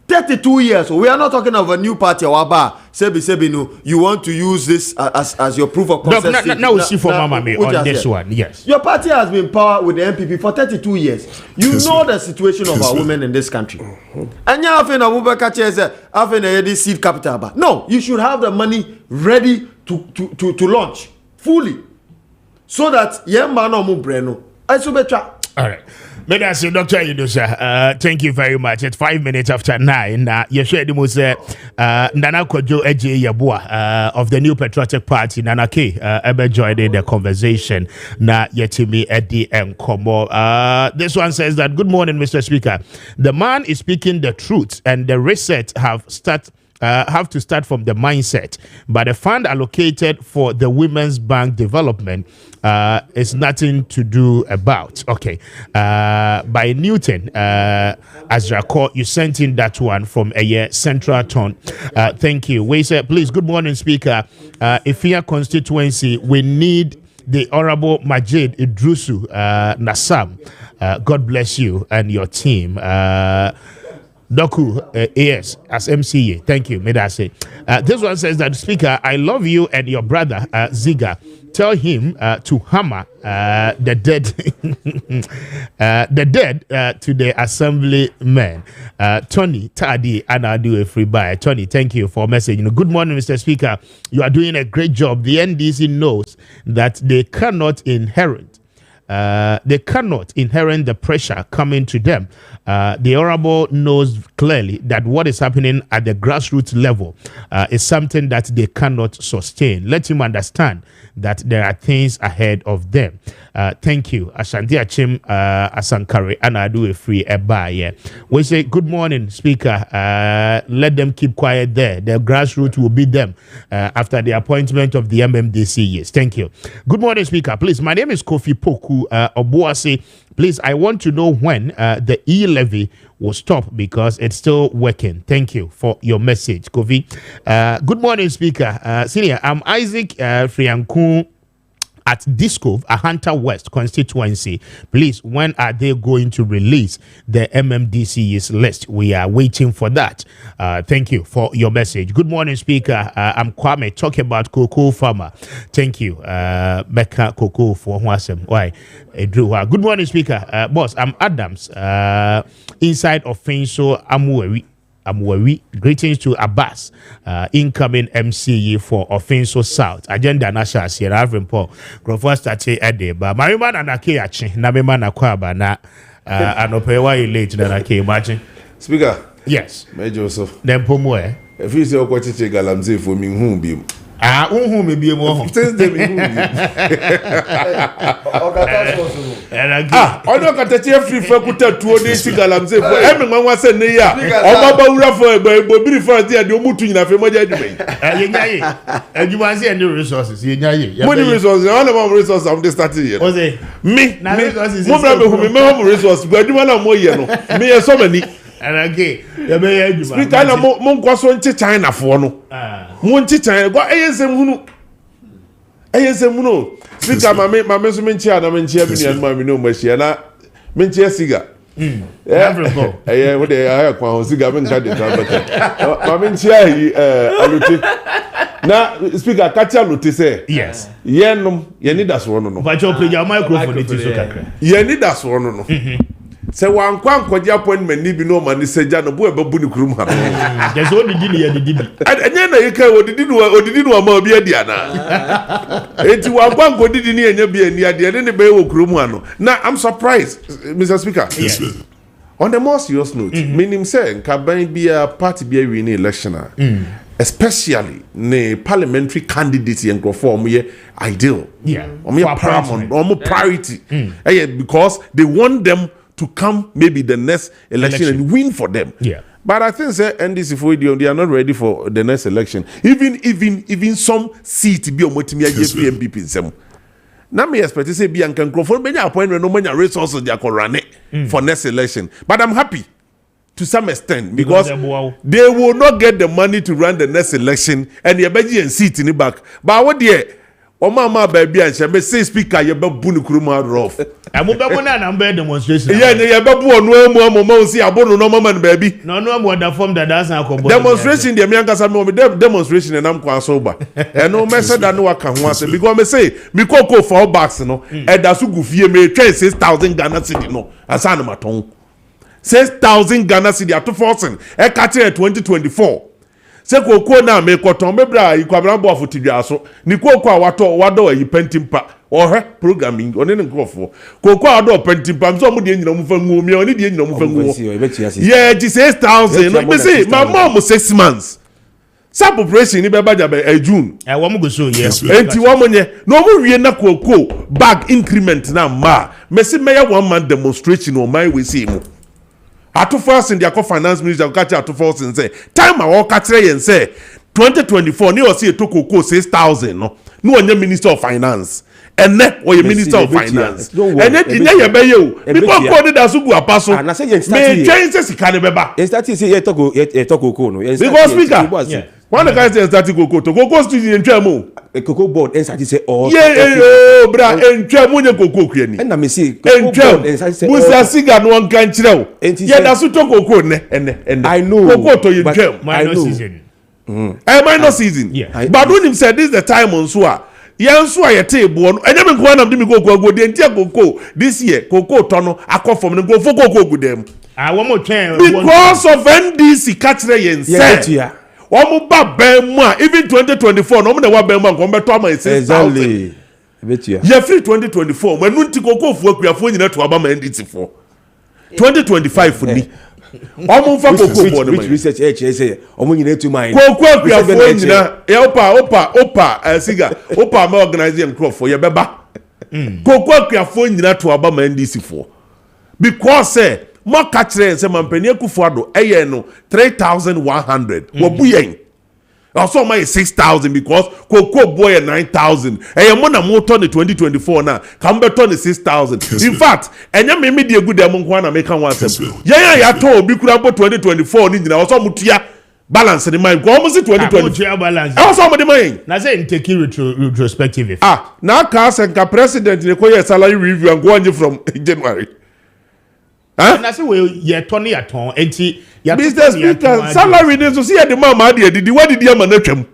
32 years. So we are not talking of a new party. Sebi, no, you want to use this as your proof of concept. Now we see for Mama me on this one. Yes. Your party has been in power with the MPP for 32 years. You know the situation of our women in this country. And you have a seed capital. No, you should have the money ready to launch fully. So that all right. Madam, Dr. Yunusa, thank you very much. It's 5 minutes after 9. You shared the most Nana Kojo Eje Yabua of the New Patriotic Party, Nana K, ever joined in the conversation. Na Yetimi Eddie and Komo. This one says that, good morning, Mr. Speaker. The man is speaking the truth, and the reset have to start from the mindset. But the fund allocated for the Women's Bank development is nothing to do about. Okay. By Newton, Azra Court, you sent in that one from a central tone. Thank you. We say, please, good morning, Speaker. Ifia constituency, we need the Honorable Majid Idrusu Nassam. God bless you and your team. Doku AS as MCA. Thank you. May I say. This one says that, Speaker, I love you and your brother Ziga. Tell him to hammer the dead, to the assemblymen. Tony Tadi and I do a free buy. Tony, thank you for messaging. Good morning, Mr. Speaker. You are doing a great job. The NDC knows that they cannot inherit the pressure coming to them. The Honorable knows clearly that what is happening at the grassroots level is something that they cannot sustain. Let him understand that there are things ahead of them. Thank you. Ashanti Achim Asankari and I do a free buy. We say, good morning, Speaker. Let them keep quiet there. The grassroots will beat them after the appointment of the MMDC. Yes, thank you. Good morning, Speaker. Please, my name is Kofi Poku. Kwaku Obuasi, please, I want to know when the e-levy will stop because it's still working. Thank you for your message, Kofi. Good morning, Speaker. Senior, I'm Isaac Frianku at Disco, Ahanta West constituency. Please, when are they going to release the MMDC's list? We are waiting for that. Thank you for your message. Good morning, Speaker. I'm Kwame, talking about cocoa farmer. Thank you, Becca Cocoa for Wasem. Why? Good morning, Speaker. Boss, I'm Adams, inside of Finso Amwari. Greetings to Abbas, incoming MCE for Offenso South. Agenda Nasha Sierra Avrimpo. Grofo started at the bar. My man and a Kayachi, Nabiman Aquaba, na Anopewa late than I can imagine. Speaker. Yes. Major Joseph. Then Pomwe. If you say what you take Galamze for me, whom be. Who may be more. Since they be. I don't get a free for Kuta 2 days. Galamze for everyone was a near. Obaba for a baby for the Mutu in a family. And you want to see any resources. Money resources, all of our resources of the starting here. Was it? Me, more resources, but you want more yellow. Me, so many. And again, Speaker, I'm more China for no. Monty China, go ASM Muno. Speaker, my measurement chair, I'm in chair, and my no machine. Minchia cigar. Yeah, what they are, cigar, and cut it. Mamma chair, now, Speaker, catch up to say, yes, Yenum, Yenidas one. But you'll play your microphone, it is okay. Yenidas one. Say one kwankwaji appointment ni bi no man say ja no bo e babu ni kurum ha. There's only didi and enya na yeka odidi no ma obi adi ana. Enti wan kwankwo didi ni enya bi ani ade ne be wo kurum ha no. Now I'm surprised, Mr. Speaker. Yes. On the more serious note, meaning say nkaban bi a party bi a win election especially ne parliamentary candidates and perform ideal. Yeah. Paramount, priority. Because they want them to come maybe the next election and win for them. Yeah. But I think say NDC for they are not ready for the next election. Even some seat be on motimi MPP in some. Now me expect to say be an microphone be appointment no many resources they are run for next election. But I'm happy to some extent because they will not get the money to run the next election and the Belgian seat in the back. But what dear Mama baby and she say speaker you be bunu kuruma rough. I'm a demonstration. Yeah, you be no more see abono no man baby. No more the form that doesn't come. Demonstration the American say demonstration and I'm kwa sober. And no message that no aka ho ase because me say me koko for backs no e da so gufie me train 6,000 Ghana cedi no asa na maton. 6,000 Ghana cedi at forcing e ka 2024. Se koko na me koton me bra ikwabran bo afo tidwa so ni koko a wado ayi pentimpa ohwe programming oni ne nkofo koko a wado pentimpa so mo de nyina mu fa ngu mi oni de nyina mu fa ngu yeah 6,000 no me say my mom 6 months sub operation ni be baja be June wo mo go so yes enti wo mo nye no mo wie na koko bag increment na ma me say me ya 1 month demonstration on my way see mo Ato first in the finance minister catch ato first and say time I walk at and say 2024 ni o see to koko 6,000 no onye minister of finance and net or your minister of finance and then in your be you because ko dey so go apaso me change sika ne beba e start say you talk koko no because speaker one the guys start koko to koko studio in twamo koko board and start say all bra entwamo nye koko kweni and na me see entwamo musa siga no kan kireo ye da so to koko ne I know koko to you twam minor season minor season but when him said this the time on so a yanso a yete ebo no enye me ko na me koko go de ntia koko this year koko to no akofom ne go fo koko go dem one more train because of NDC catchre yen say Omo ba bema even 2024 no mo na wa bema ko beto ama 6,000 betia ye free 2024 manu nti koko fu akuafo nyina to aba ma NDC for 2025 ni omo fa koko bo no research say omo nyina tu mind koko akuafo nyina e opa siga opa ma organize and crop for ye beba koko akuafo nyina to aba ma NDC for because mo catch say mampani akufuado eye no 3,100 wo buyen Also, my 6,000 because Cocoa boy 9,000. And your money motor in 2024 now. Come back on the 6,000. In fact, and you made me a good among one American one. Yeah, I told you could have 2024. Ninja also mutia balance in the mind. Go almost 2024 balance. Also, my mind. Now say take retrospective. Now cast and president require salary review and go on from January. And I say, well, you're Tony at home, and business speaker, salary is to see at the mama, did what did you manage him?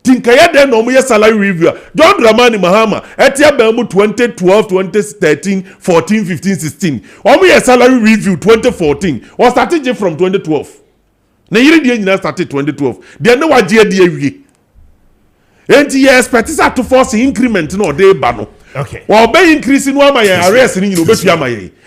Tinkaya then no more salary review. John Dramani Mahama, at Yabelmo 2012, 2013, 14, 15, 16. Only a salary review 2014 or started from 2012. Now you started 2012. They know what year. And you expect to force increment no day bano. Okay. While by increasing one my arrest in you,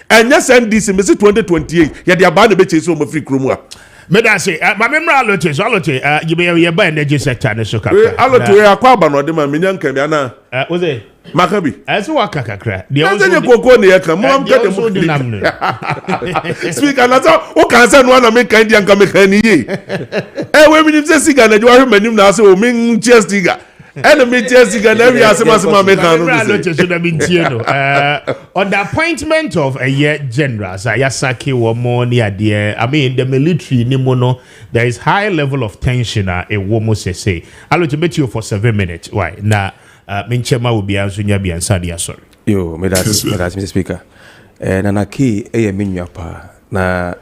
and yes, and this is 2028. Yet the abandoned bitches on free crumwa. Meda say, my memory allote, you may be energy sector and so allote a quaban or the Maminian Kamiana. Was it? Maccabi. As what crack. The other Coco near Mom get the speak another. Oh, can send one American kind young Kamekani. Eh, women in the cigar and you are many now, so Ming Chestiga. Enemy Jessica every on the appointment of a year general, Sayasaki or more near the I mean the military Nimono, there is high level of tension a woman say. I'll bet you for 7 minutes. Why? Now Minchema will be answering your and Sadia sorry. Yo, Mr. Speaker. Nanaki a minuapa na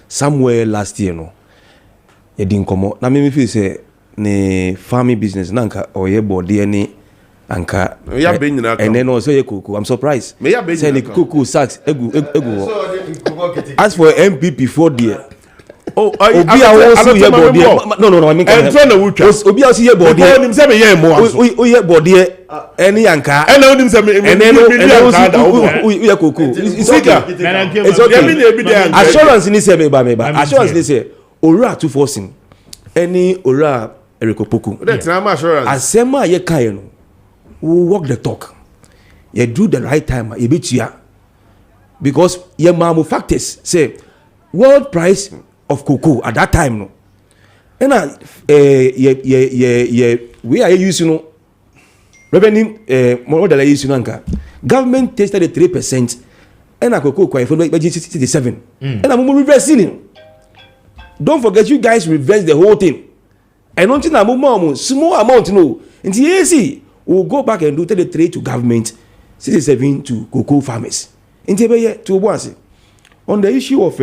somewhere last year no. You didn't come out. Now me feel say ne farming business nanka or ye body any anka and then also ye kuku. I'm surprised. Say the kuku sacks egu. As for MPP 4 dear. Oh, Obi also ye body. No. I mean, Obi also ye body. Oh, ye body. Any anka. And then we kuku. It's okay. Assurance ni say meba. Assurance ni say ora 2forcing. Any ora erikopoku. Asema ye kai no. We walk the talk. You do the right time. You beat ya. Because your manufacturers say world price of cocoa at that time no. And we are using no revenue more than using anka. Government tested the 3% and a cocoa quite for 67. And I'm reversing. Don't forget you guys reverse the whole thing. And until now, small amount no. And see, we'll go back and do 33 to government, 67 to cocoa farmers. To once on the issue of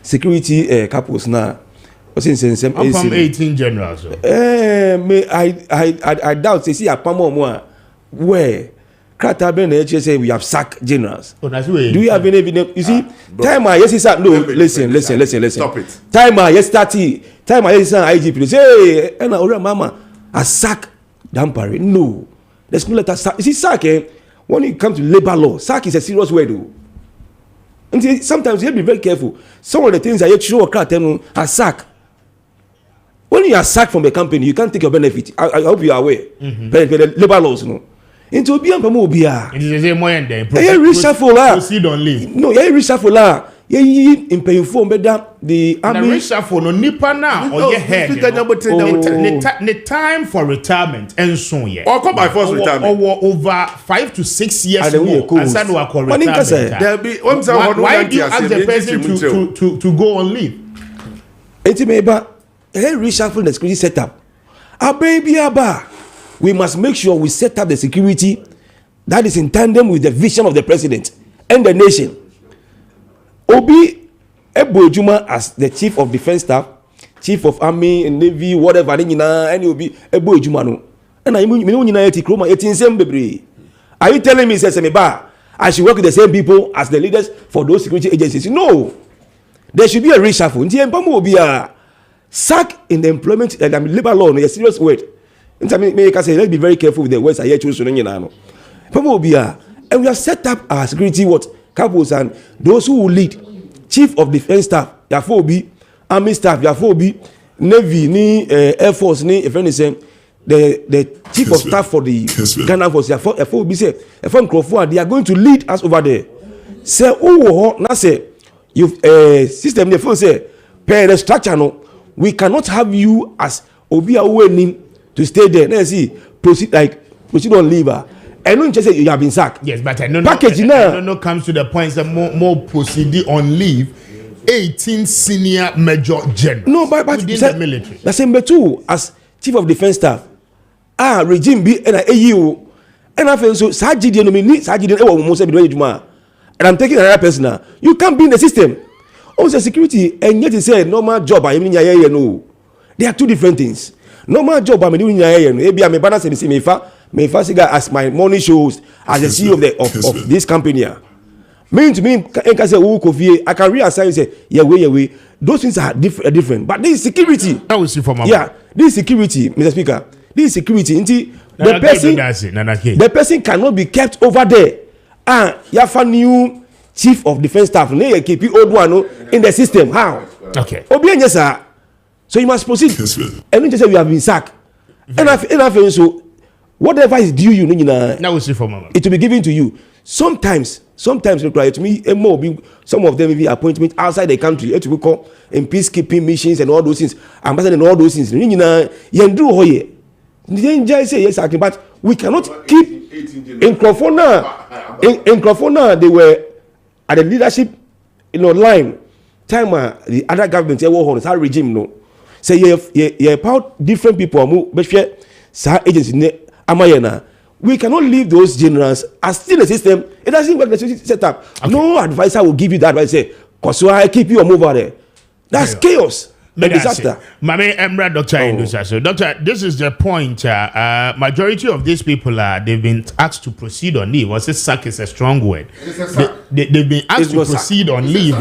security couples now. Since I'm from 18 generals. I doubt they see a pamo where Krataben say we have sacked generals. Do you have any evidence? You see, time yes is no. Listen. Stop it. Time yes 30. Time yes IGP. Say, and mama, a sack dampering. No, there's no letter sack. You see, sack when it comes to labor law, sack is a serious word. And sometimes you have to be very careful. Some of the things that you show a sack. When you are sacked from a company, you can't take your benefit. I hope you are aware. The labor laws, no. Into be a mobile. It is a more than reshuffle. Proceed on leave. No, reshuffle. In paying for the army. Reshuffle no nipa now or your head. The time for retirement and so yeah. Or come by force retirement. Or over 5 to 6 years more. And then we call retirement. Why do you ask the person to go on leave? It's maybe reshuffle the security setup. We must make sure we set up the security that is in tandem with the vision of the president and the nation. Obi Ebojuma as the chief of defense staff, chief of army and navy, whatever, and Obi Ebojuma no. And I mean, are you telling me, I should work with the same people as the leaders for those security agencies? No. There should be a reshuffle. Sack in the employment and labor law, a serious word. And I mean, let's be very careful with the words I choose. And we have set up our security couples and those who will lead. Chief of defense staff, Yafobi, army staff, Yafobi, navy, ni air force, ni if anything, the chief of staff for the Ghana force, Yafobi say, they are going to lead us over there. Say, now say, you system the phone say, per the structure no. We cannot have you as obi a waiting to stay there. Now see proceed on leave. I don't just say you have been sacked. Yes, but I know package now. No comes to the point that more proceed on leave. 18 senior major generals. No, but within the military. The same too as chief of defense staff. Regime be and AU. And I feel so Sajidi nominee Sajidi and I'm taking another person now. You can't be in the system. Also security and yet he said normal job I mean no. They are two different things. Normal job I mean maybe I'm a banner say me first as my money shows as the CEO of this company. Me to me can say I can reassign say yeah way. Those things are different. But this is security. I will see for my this is security, Mr. Speaker. This is security. The person cannot be kept over there. You have a new chief of defense staff. You keep old one in the system. How? Okay. So you must proceed. And you just say you have been sacked. And I feel so. Whatever is due you, now we see for mama. It will be given to you. Sometimes require to me some of them maybe appointment outside the country. It will call in peacekeeping missions and all those things. Ambassador and all those things. But we cannot keep in Crofona. They were at the leadership line. Time the other government our regime no. Say you about different people agency amayena. We cannot leave those generals as still a system. It doesn't work the setup. Okay. No advisor will give you that advice. Say, cause I keep you or move over there. That's chaos. A disaster. Mame Emra, Dr. So, Doctor, this is the point. Majority of these people they've been asked to proceed on leave. Was this sack is a strong word? They've been asked to proceed on leave.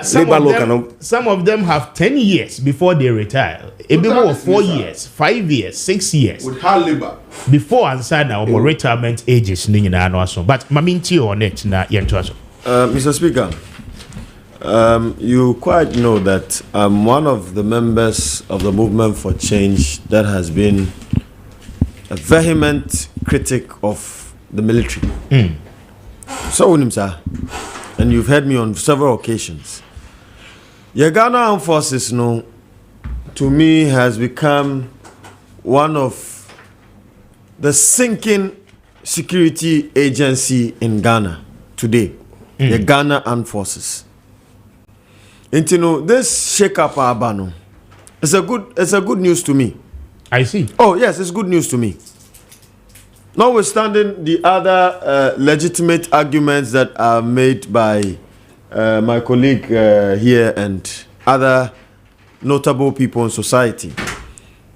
Some of them have 10 years before they retire. A bit more 4 years, 5 years, 6 years. With hard labor. Before and side now, retirement ages. But Maminti on it na yentuaso. Mr. Speaker. You quite know that I'm one of the members of the Movement for Change that has been a vehement critic of the military. So, sir, and you've heard me on several occasions. Your Ghana Armed Forces, to me, has become one of the sinking security agency in Ghana today. The Ghana Armed Forces. And this shake-up Abano, it's a good news to me. I see. Oh yes, it's good news to me. Notwithstanding the other legitimate arguments that are made by my colleague here and other notable people in society,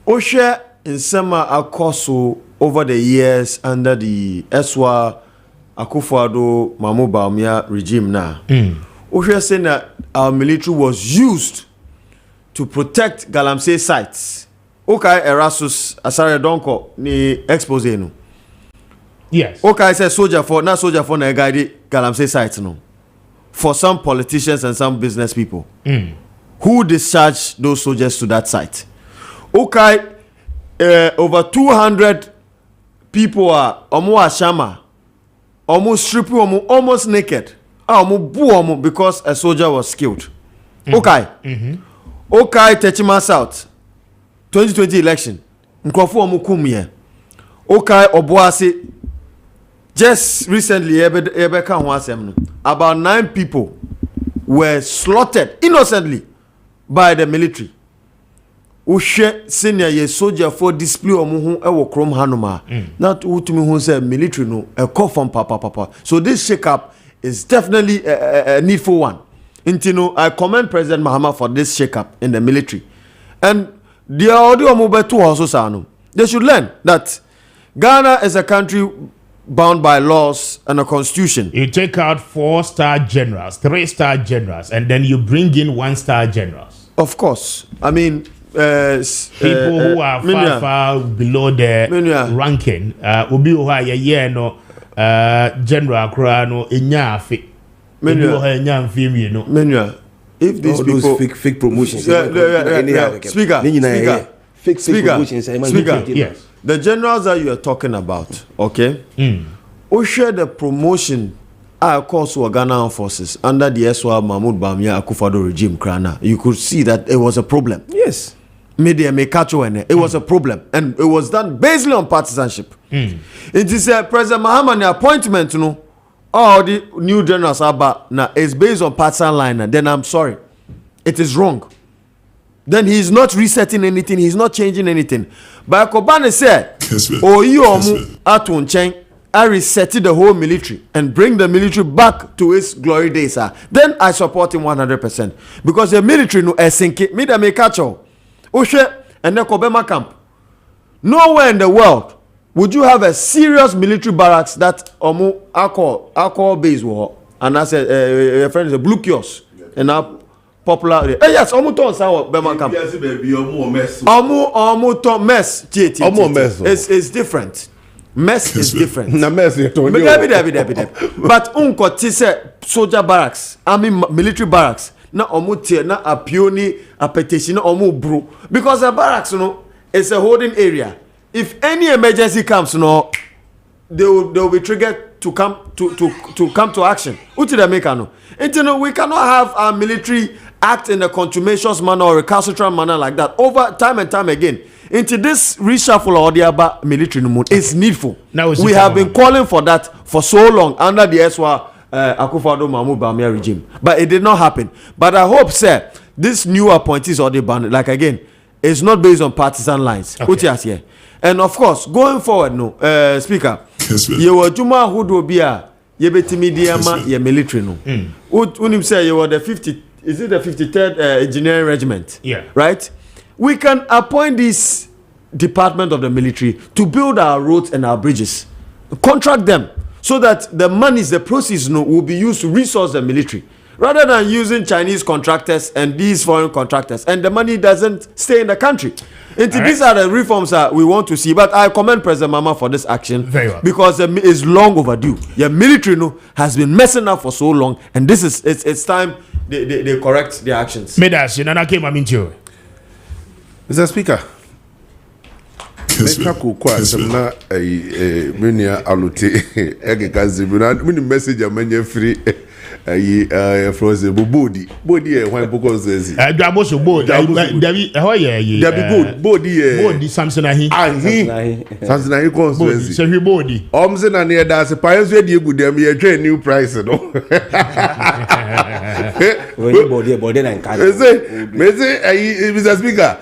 Osha in Sema Akoso over the years under the Eswa Akufo-Addo Mahmoud Bawumia regime now. We are saying that our military was used to protect Galamsey sites. Okay, Erasmus Asare Donko ni expose no. Yes. Okay, say soldier for na guide Galamsey sites no. For some politicians and some business people who discharged those soldiers to that site. Okay, over 200 people are ashama, almost stripping, almost naked. Because a soldier was killed. Okay. Okay, Techima South 2020 election. Nkrofo omukumye. Okay, Obuasi. Just recently, about 9 people were slaughtered innocently by the military. Ushe senior ye soldier for display omuhu ewo krom hanoma. Not utumi hu say military no a call from papa. So this shake up is definitely a needful one. I commend President Mahama for this shake-up in the military. And the audio move to also they should learn that Ghana is a country bound by laws and a constitution. You take out 4-star generals, 3-star generals, and then you bring in 1-star generals. Of course. I mean, people who are far below the ranking. General Krano Inyafi. If these people fake promotions, Speaker, yes, the generals that you are talking about, okay, who share the promotion of course were Ghana Armed Forces under the Eswa Mahmoud Bawumia Akufo-Addo regime. You could see that it was a problem. Yes. media may catch you. It was a problem, and it was done basically on partisanship. It is President Mahama appointment, all the new generals about now is based on partisan line. Then I'm sorry, it is wrong. Then he's not resetting anything. He's not changing anything. But Kobane said, "Oh, you atun change. I resetted the whole military and bring the military back to its glory days." Then I support him 100% because the military no esinke. Me da me catch all. Oshe and then Kobema camp. Nowhere in the world would you have a serious military barracks that alcohol base war, and I said a friend is a blue kiosk and now. Popular. Yes, almost on Bema camp. Almost mess. It's different. Mess is different. But unko tise soldier barracks, army military barracks. Na omutie na apioni apetition na omu bro. Because the barracks, it's a holding area. If any emergency comes, they will be triggered to come to action. Uti the mekano. We cannot have our military act in a contumacious manner or recalcitrant manner like that over time and time again. Into this reshuffle or the other military is needful. We have been calling for that for so long under the Eswa Akufo-Addo Mahmoud Bawumia regime, but it did not happen. But I hope, sir, this new appointees or the band, like again, it's not based on partisan lines. Okay. And of course, going forward, Speaker, you were Juma Hudu Bia, Yebetimi Diama, ye military Unim say you were the 50. Is it the 53rd Engineering Regiment? Yeah. Right? We can appoint this department of the military to build our roads and our bridges. Contract them so that the monies, the proceeds will be used to resource the military. Rather than using Chinese contractors and these foreign contractors. And the money doesn't stay in the country. These are the reforms that we want to see. But I commend President Mama for this action. Very well. Because it's long overdue. The military has been messing up for so long. And this is it's time they correct their actions. Mr. Speaker, Meka kwa semna menia alute egekazi mini message amanya free frozen body why because ezi dwaboso body dabi how ye dabi body Samson ahi cause ezi se hwe body omze na ne da se paenzo de egu dem ye twa new price no body na nka meze Mr. Speaker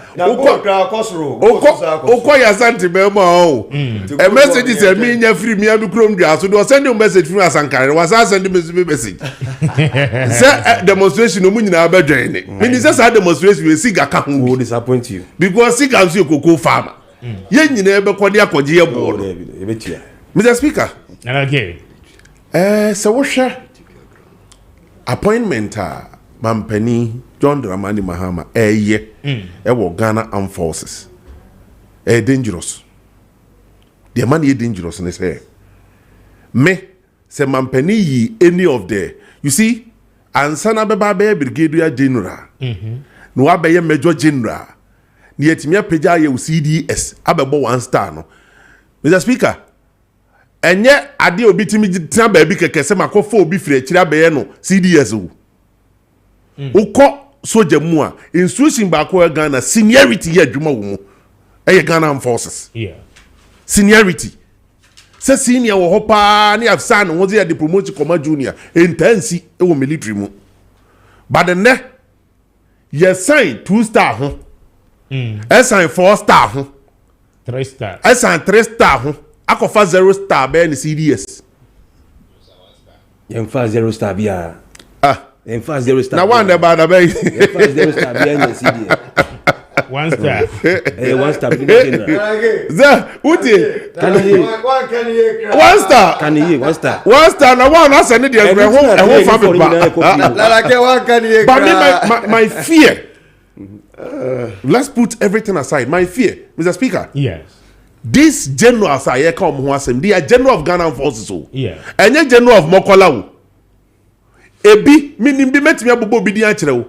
uko santi memo a message is a me free me abi krom dia so do send a message from Asankare was send me message say demonstration no munyina abadwan ni me say say demonstration we siga ka ho will disappoint you because siga nso ekoko farmer ye nyina ebe kode akoje ye bo Mr. Speaker okay so wo hwe appointment Mampani John Dramani Mahama wo Ghana Armed Forces dangerous. The man is dangerous in his hair. Me say Mampani yi any of the you see ansana beba be brigadier general no abeye major general ni etimia peja ye CDS abebo 1 star no Mr. Speaker enye ade obi timi tina ba bi keke se makofo obi fire kira beye no CDS wo uko soja mu a instruction ba ko Ghana seniority ye adwuma wo mu Ghana Armed Forces seniority se senior wo hopa ni afsan wo ze de promote koma junior intensi e wo military mu but the ne ye sign 2 star ho sign 4 star ho 3 star sign 3 star ho akofa 0 star be ni CDS ye mfa 0 star bia in fact 0 star. Now one about the in fact 0 star behind the CD. 1 star. 1 star. One star. Can you 1 star? 1 star. Now one I send it the whole family. But my fear. Let's put everything aside. My fear, Mr. Speaker. Yes. This general say come who asem. They are general of Ghana Forces. Yeah. And you general of Mokola. Ebi minim bi metimi abobo bi di akire wo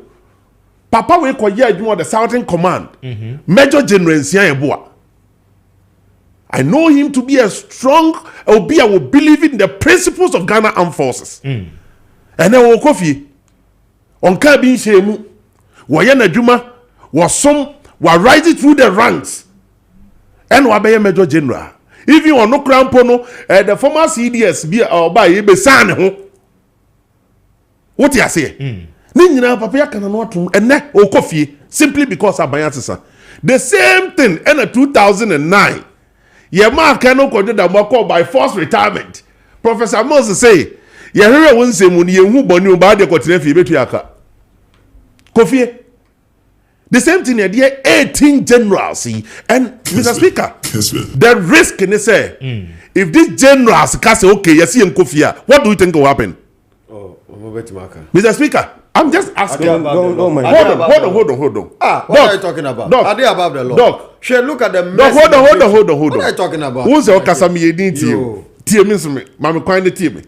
papa we koye adwuma the Southern Command Major General Nsia Eboa. I know him to be a strong obi will believe in the principles of Ghana Armed Forces and then wo kofi onka bi nhemu wo ye na adwuma wo som Wa rise through the ranks. And wa be major general. If you are no crampo no, the former CDS be or by be san ho. What you say? Ni nyina papa ya kana no atum ene o kofie simply because abayatisa. The same thing in 2009. Ye Maakye no kodo da mo by forced retirement. Professor Moses say, ye here won say mu ni ehu boni o ba de kotere fie betu aka. Kofie. The same thing here 18 generals and Mr. Speaker. The risk in say if these generals can say okay, you see in Kofia, what do you think will happen? Mr. Speaker, I'm just asking. Hold on. What are you talking about? Are they above the law? Doc, look at the mess. Hold on. What are you talking about? Who's the Okasami Edin team? Team means me. Mama Kwame team.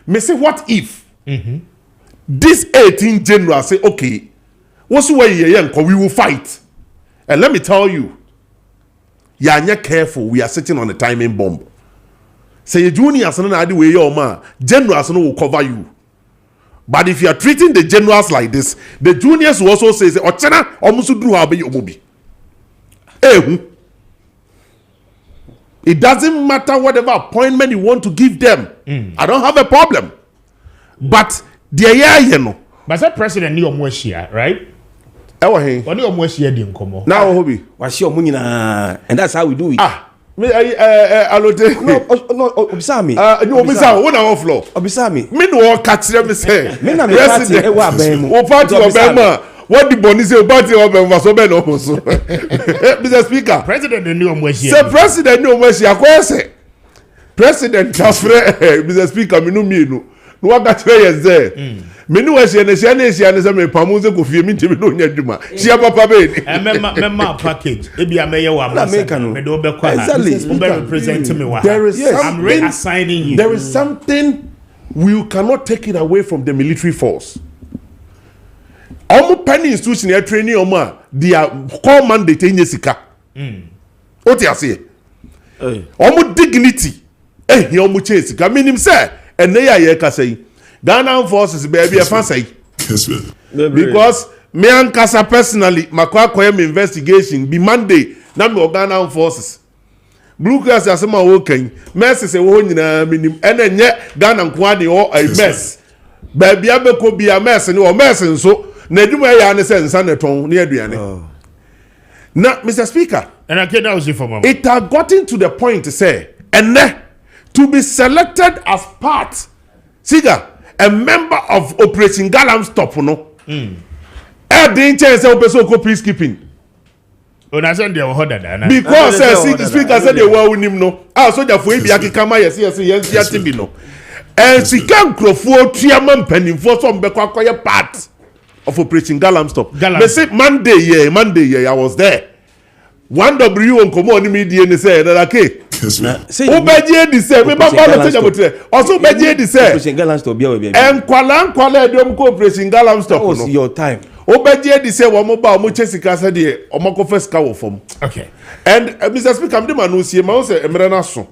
Me say what if these 18 generals say okay, what's the way we will fight? And let me tell you, you are not careful. We are sitting on a timing bomb. Say your juniors and the way your man generals will cover you. But if you are treating the generals like this, the juniors will also say, "Ochena, almost do how be your movie." It doesn't matter whatever appointment you want to give them. I don't have a problem. But the you know. But that president knew Mweshia, right? When you Mweshia didn't come on. Now, hobby. What's your money? And that's how we do it. Me alote no obisa me you obisa won na floor obisa me no catch them say me na me party e wa ban mu o party obema what the boni say o party obema so be no so Mr. Speaker president ni omwehia say president ni omwehia ko say president transfer Mr. Speaker me no mienu no wa catch yes there me no we say na say me pamu say ko fie me ntimi no nya dwuma sia papa be ni memma package e bia meye wa me do be kwa na be represent me wa I'm reassigning you. There is something we cannot take it away from the military force. Omo penny institution e training omo their core mandate enye sika what you say omo dignity he omo chase sika minim say ene ya ye ka say Ghana forces baby a fancy. Because me and Kasa personally, Makwa investigation be Monday, na me Ghana forces. Blue Cross as my working, mess is a one in a minimum, and then yet Ghana Kwani or a mess. Baby Abeko be a mess and or mess and so, Neduma Yanis and Sanaton near Diane. Now, Mr. Speaker, and I can't was for it had gotten to the point to say, and to be selected as part, Siga. A member of Operation Galam Stop, no. Didn't chance peacekeeping. Because Speaker said they were with him, no. So the way Biaki Kama, yes, no. And she can't grow for Triaman Penny for some Bequaquaya part of Operation Galam Stop. They said Monday, I was there. 1W on common media and said that okay. Obeje di say me baba lo teja botre also obeje di say Galam Stop bia we bia en kwala dem ko Operation Galam Stop no was your time obeje di say wo mo ba mo chesika say de o mo ko first ka wo fom okay and Mr. Speaker me de manosie ma wo say emre na so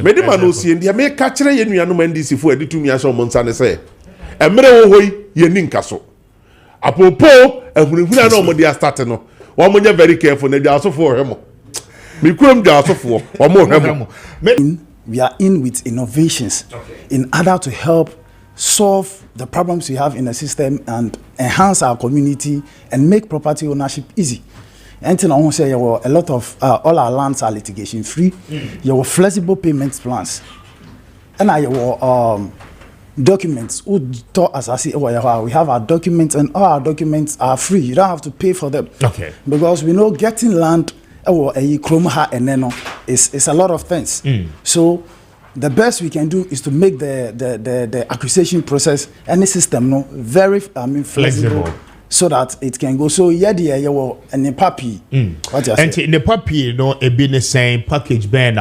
me de manosie ndi me ka kire ye nuanu mandisi fo editumi aso mo nsa ne say emre wo hoyi ye ni nka so apopo ehunhuna na o mo dia start no wo mo nya very careful na dia so for hemo. We are in with innovations in order to help solve the problems we have in the system and enhance our community and make property ownership easy. And I want to say a lot of all our lands are litigation free. Your flexible payment plans and our documents. As I say, we have our documents and all our documents are free. You don't have to pay for them. Okay. Because we know getting land it's a lot of things. So the best we can do is to make the acquisition process any system very flexible so that it can go. So and the puppy what you and in the puppy a business saying package band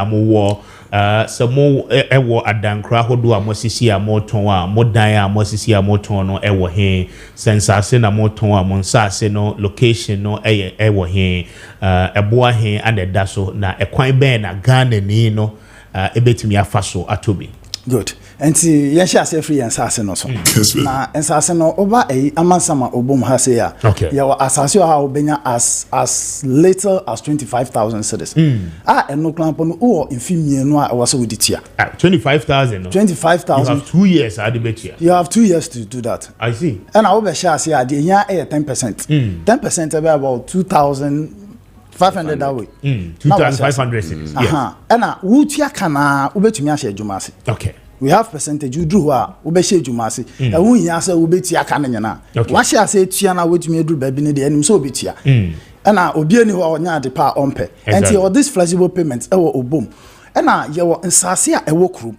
some more ewo adankra hodo amosisi amoton a modan amosisi amoton no ewo he sensase na moton amonsase no location no ewo he eboa he and daso na ekwan ben na Ghana ni no ebetimi afaso atobi. Good. enti yen sha say free ensase no so na ensase no oba amansama obom ha say ya ya wa asase ha obenya as little as 25,000 cedis eno klampo no o infimienu a was with tia 25,000 no 25,000 you have 2 years at the betia you have 2 years to do that. I see. And I will share say ade nya 10%. 10% about 2,500 that way. 2,500 cedis. Yes. And wutia kana ubetumi ahye adwuma ase. Okay. We have percentage you do a ubehye adwuma ase. E hu hia say ubetia kana nyana. Wa hye ase tua na wetumi aduru ba bi ne de anim so obetia. And obi ani ho onya ade pa ompe. And all this flexible payments e wo obom. And ye wo nsase a e wo krum.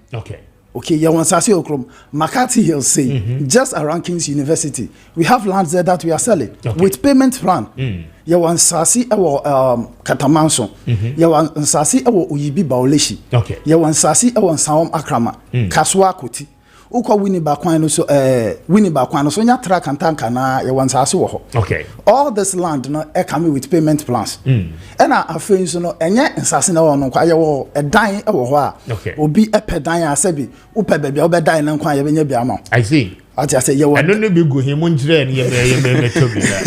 Okay, you want to say Maakye Hill say just around King's University. We have lands there that we are selling with payment plan. You want to say Katamanso. You want to say Uyibi Baoleshi. You want to say Sawam Akrama. Kaswa Kuti. Uko Winnie Bakwano so Winnie Bakwano so nya track and tank na you want to say okay. All this land no e come with payment plans. And afei so no enye nsase na wono kwa ye wo edan e wo ho a obi epedan asebi upe bebia obedan na nkwa ye benya bia ma. I see. I say ye wo eno no bi go him njire na ye tobi da.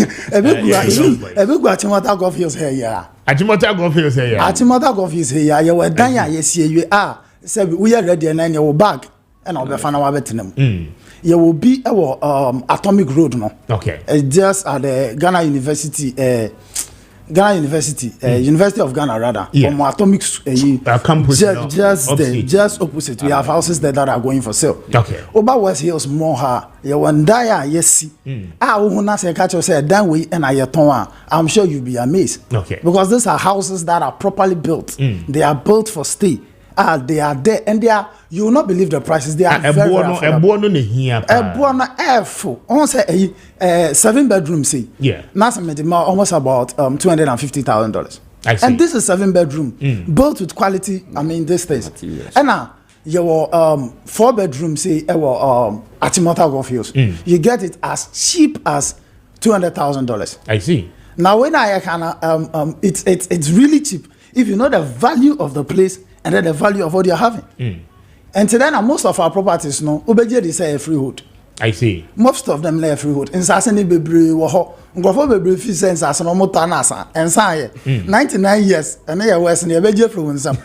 Ebegu Achimota Golf Hills here ya. Achimota Golf Hills here ya. Achimota Golf Hills here ya ye wo edan ya ye sie wi sebi we ready na ye wo bag and I'll be fan of Vietnam. You will be Atomic Road, no? Okay. Just at the Ghana University, University of Ghana, rather. Yeah. Atomic campus. Just opposite. We have houses there that are going for sale. Okay. Oba West Hills, more you want die, yes. Who say catch you say that way and I'm sure you'll be amazed. Okay. Because these are houses that are properly built. They are built for stay. They are there and they are. You will not believe the prices. They are very affordable. Almost 7 bedroom. See, yeah. Almost about $250,000. And this is 7 bedroom built with quality. I mean, this things. And now your 4 bedroom. Say, Achimota Golf Hills. You get it as cheap as $200,000. I see. Now when I can, it's really cheap if you know the value of the place. And then the value of what you're having. And today, most of our properties, no, Obeje they say a freehold. I see. Most of them lay freehold. In Sassani Bebri, Ngofo Bebri, Fisen, Sassano Motanasa, and Saye, 99 years, and they are West and Obeje from some.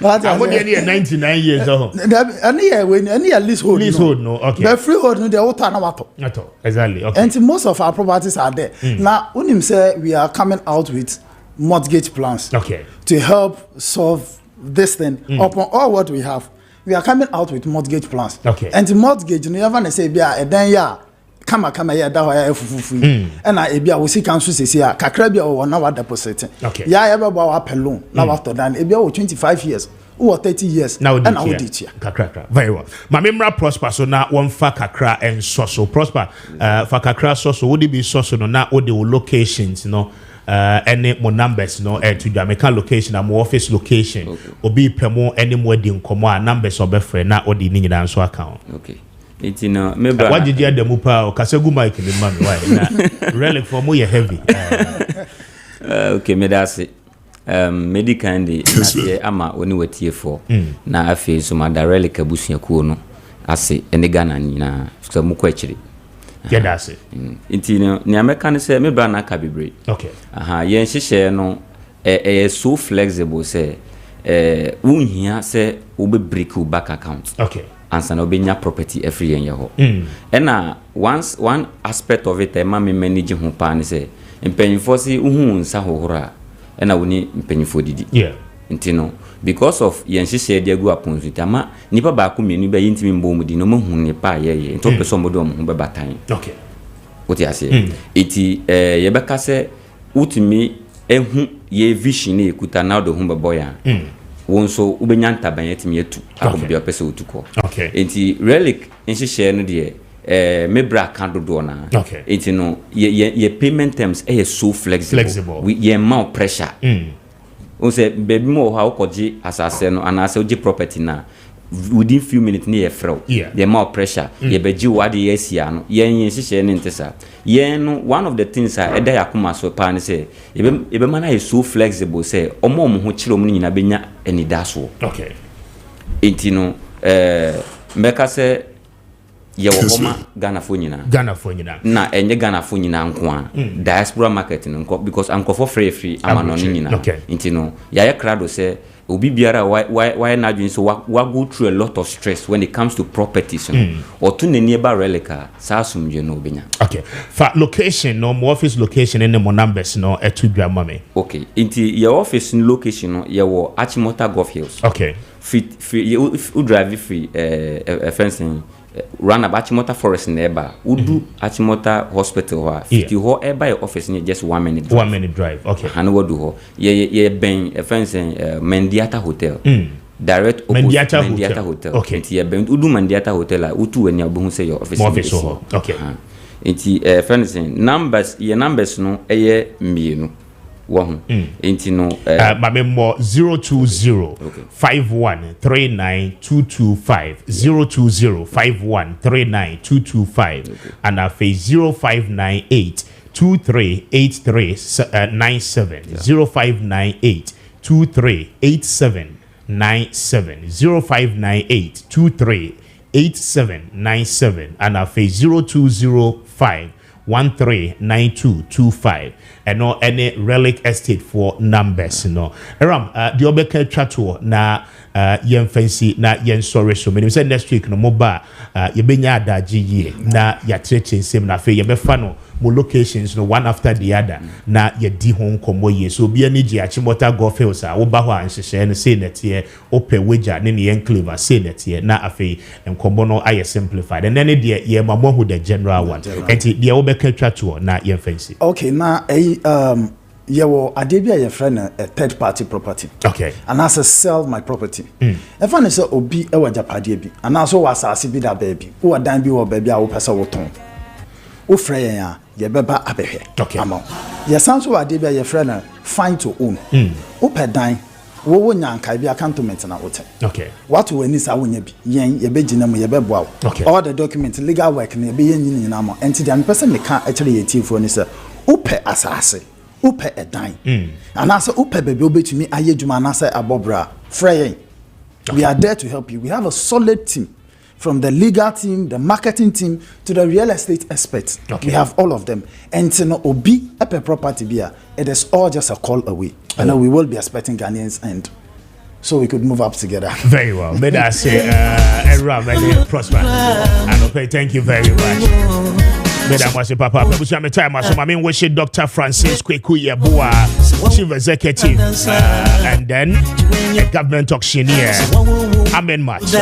But I'm only 99 years old. And here, when any leasehold, no, okay. The freehold, no, the Otanawato. At all, exactly. Okay. And most of our properties are there. Now, when him say we are coming out with mortgage plans to help solve this thing upon all what we have. We are coming out with mortgage plans. And the mortgage, you never say, then come ya da fufu. And I we see council say kakrabia or now deposit. Ya ever our loan now after that 25 years. Or 30 years now and I would it here. Kakra. Very well. My memra prosper so now one fa kakra and so prosper fa kakra so would it be so no now all the locations, you know. Any more numbers no to Jamaica location and more office location or be more any more than common numbers of friend now or the need answer account. Okay. It's maybe what did you have the mupa or Kasegu Mike in the money? Why relic for more heavy? Okay, me that's it. Medical the ama when we tier for na afi so my relic abusia kuno ase ene Ghana na so mu kwachiri. Yeah, that's it. Intino, ni American say me brand na kabibre. Okay. Yen hihye no so flexible say unhia say we break your back account. Okay. Ansa na obenya property every year ho. And once one aspect of it ma me manage ho pa ni say mpanyifo si uhu nsa hohora na woni mpanyifo didi. Yeah. Intino because of yen hihye de agu aponsu ama nipa ba ko menu ba yintimi mbom di no mahu ne pa ye nto peso modo mo be batan. Okay. What you say? Iti ye beka se utimi ehu ye vision e kuta na do hu be boya. Wonso ubenya ntaban yetimi etu akobi opese otuko. Okay. Enti relic nhihye no de mebra kan do na. Okay. Enti no ye payment terms so flexible. We ye more pressure. On say baby mo how koji asase no and ase oji property na within few minutes ni e frau the more pressure ye beji wade yesia no yen hihye ne ntesa yen no one of the things that eda yakoma so pa ne say ebe mana is so flexible say omo ho kire omo nyina benya enidaso. Okay. Enti no mbeka se ye wo homa Ghana fo nyina na enye Ghana fo nyina nko a diaspora market nko because anko for free ama no nyina nti no ya ye krado se obi biara why na dwin so wa go through a lot of stress when it comes to properties or to ne nearby relica sa asumje no obenya. Okay, for location no more office location in the numbers no etudwa mame. Okay, inti your office location no ye wo Achimota Golf Hills. Okay, if you drive free fencing run about Achimota Forest neighbor udu Achimota Hospital 50 ho e by office in just 1 minute drive. 1 minute drive. Okay, and what do ho ye ben fencing Mendiata Hotel direct opposite Mendiata Hotel. Okay, inti ye ben udu Mendiata Hotel a utu weni abu say your office ho. Okay, inti fencing numbers no eye mienu one into no mame more 020-5139-225 020-5139-225 and our face 0598-238397 0598-238797 0598-238797 and our face 0205-139225 and no any relic estate for numbers no ram the obeka chato na yen fancy na yen sorry so many say next week no moba ye benya adaji ye na ya treche nsem na fe ye befa no mo locations no one after the other na ye di ho nkomo ye so bia ni gi Achimota Golf Hills a wo ba ho anhyehyɛ no say net ye ope wager ne yen clever say net ye na afei nkomo no aye simplified and then the ye mamo hu the general one enti the obeka chato na yen fancy. Okay, na yewo adebia ye friend a third party property. Okay, and as sell my property if I say obi e wa japade bi and also was asase bi da baby wo dan bi wo baby a wo pese wo ton wo frɛ yen a ye beba abehwe. Okay, amo ye sanso adebia ye friend find to own wo pɛ dan wo nyanka bi cantonment na wote. Okay, what we need sa wonya bi yen ye begina mu ye beboa. Okay, all the documents legal work na be yen nyina mo enti the person me ka actually ye tifo ni say wo pɛ asase upe a dime and as upe baby obetumi aye djuma na say abobra frey we are there to help you. We have a solid team from the legal team, the marketing team to the real estate experts. Okay. We have all of them and to no obi epe property bia it is all just a call away and we will be expecting Ghanaians and so we could move up together. Very well. May I say everyone very prosper and okay, thank you very much. Madam was a papa, but time I wish Dr. Francis Kweku Yeboah, Chief Executive, and then a government auctioneer. Amen much.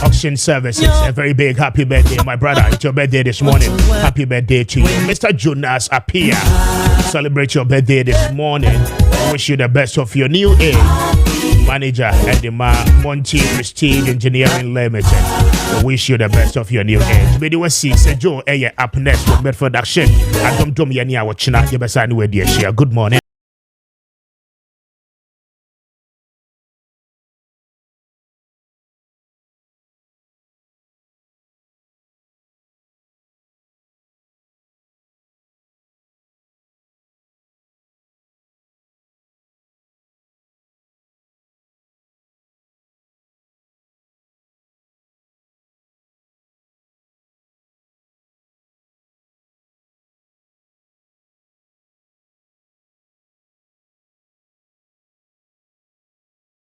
Auction services. A very big happy birthday, my brother. It's your birthday this morning. Happy birthday to you. Mr. Jonas Appiah. Celebrate your birthday this morning. Wish you the best of your new age. Manager at the Monty Prestige Engineering Limited. We wish you the best of your new age. But you will see, Joe, up next with Bedford Action. I don't do me any hour, China. You better anyway, dear. Good morning.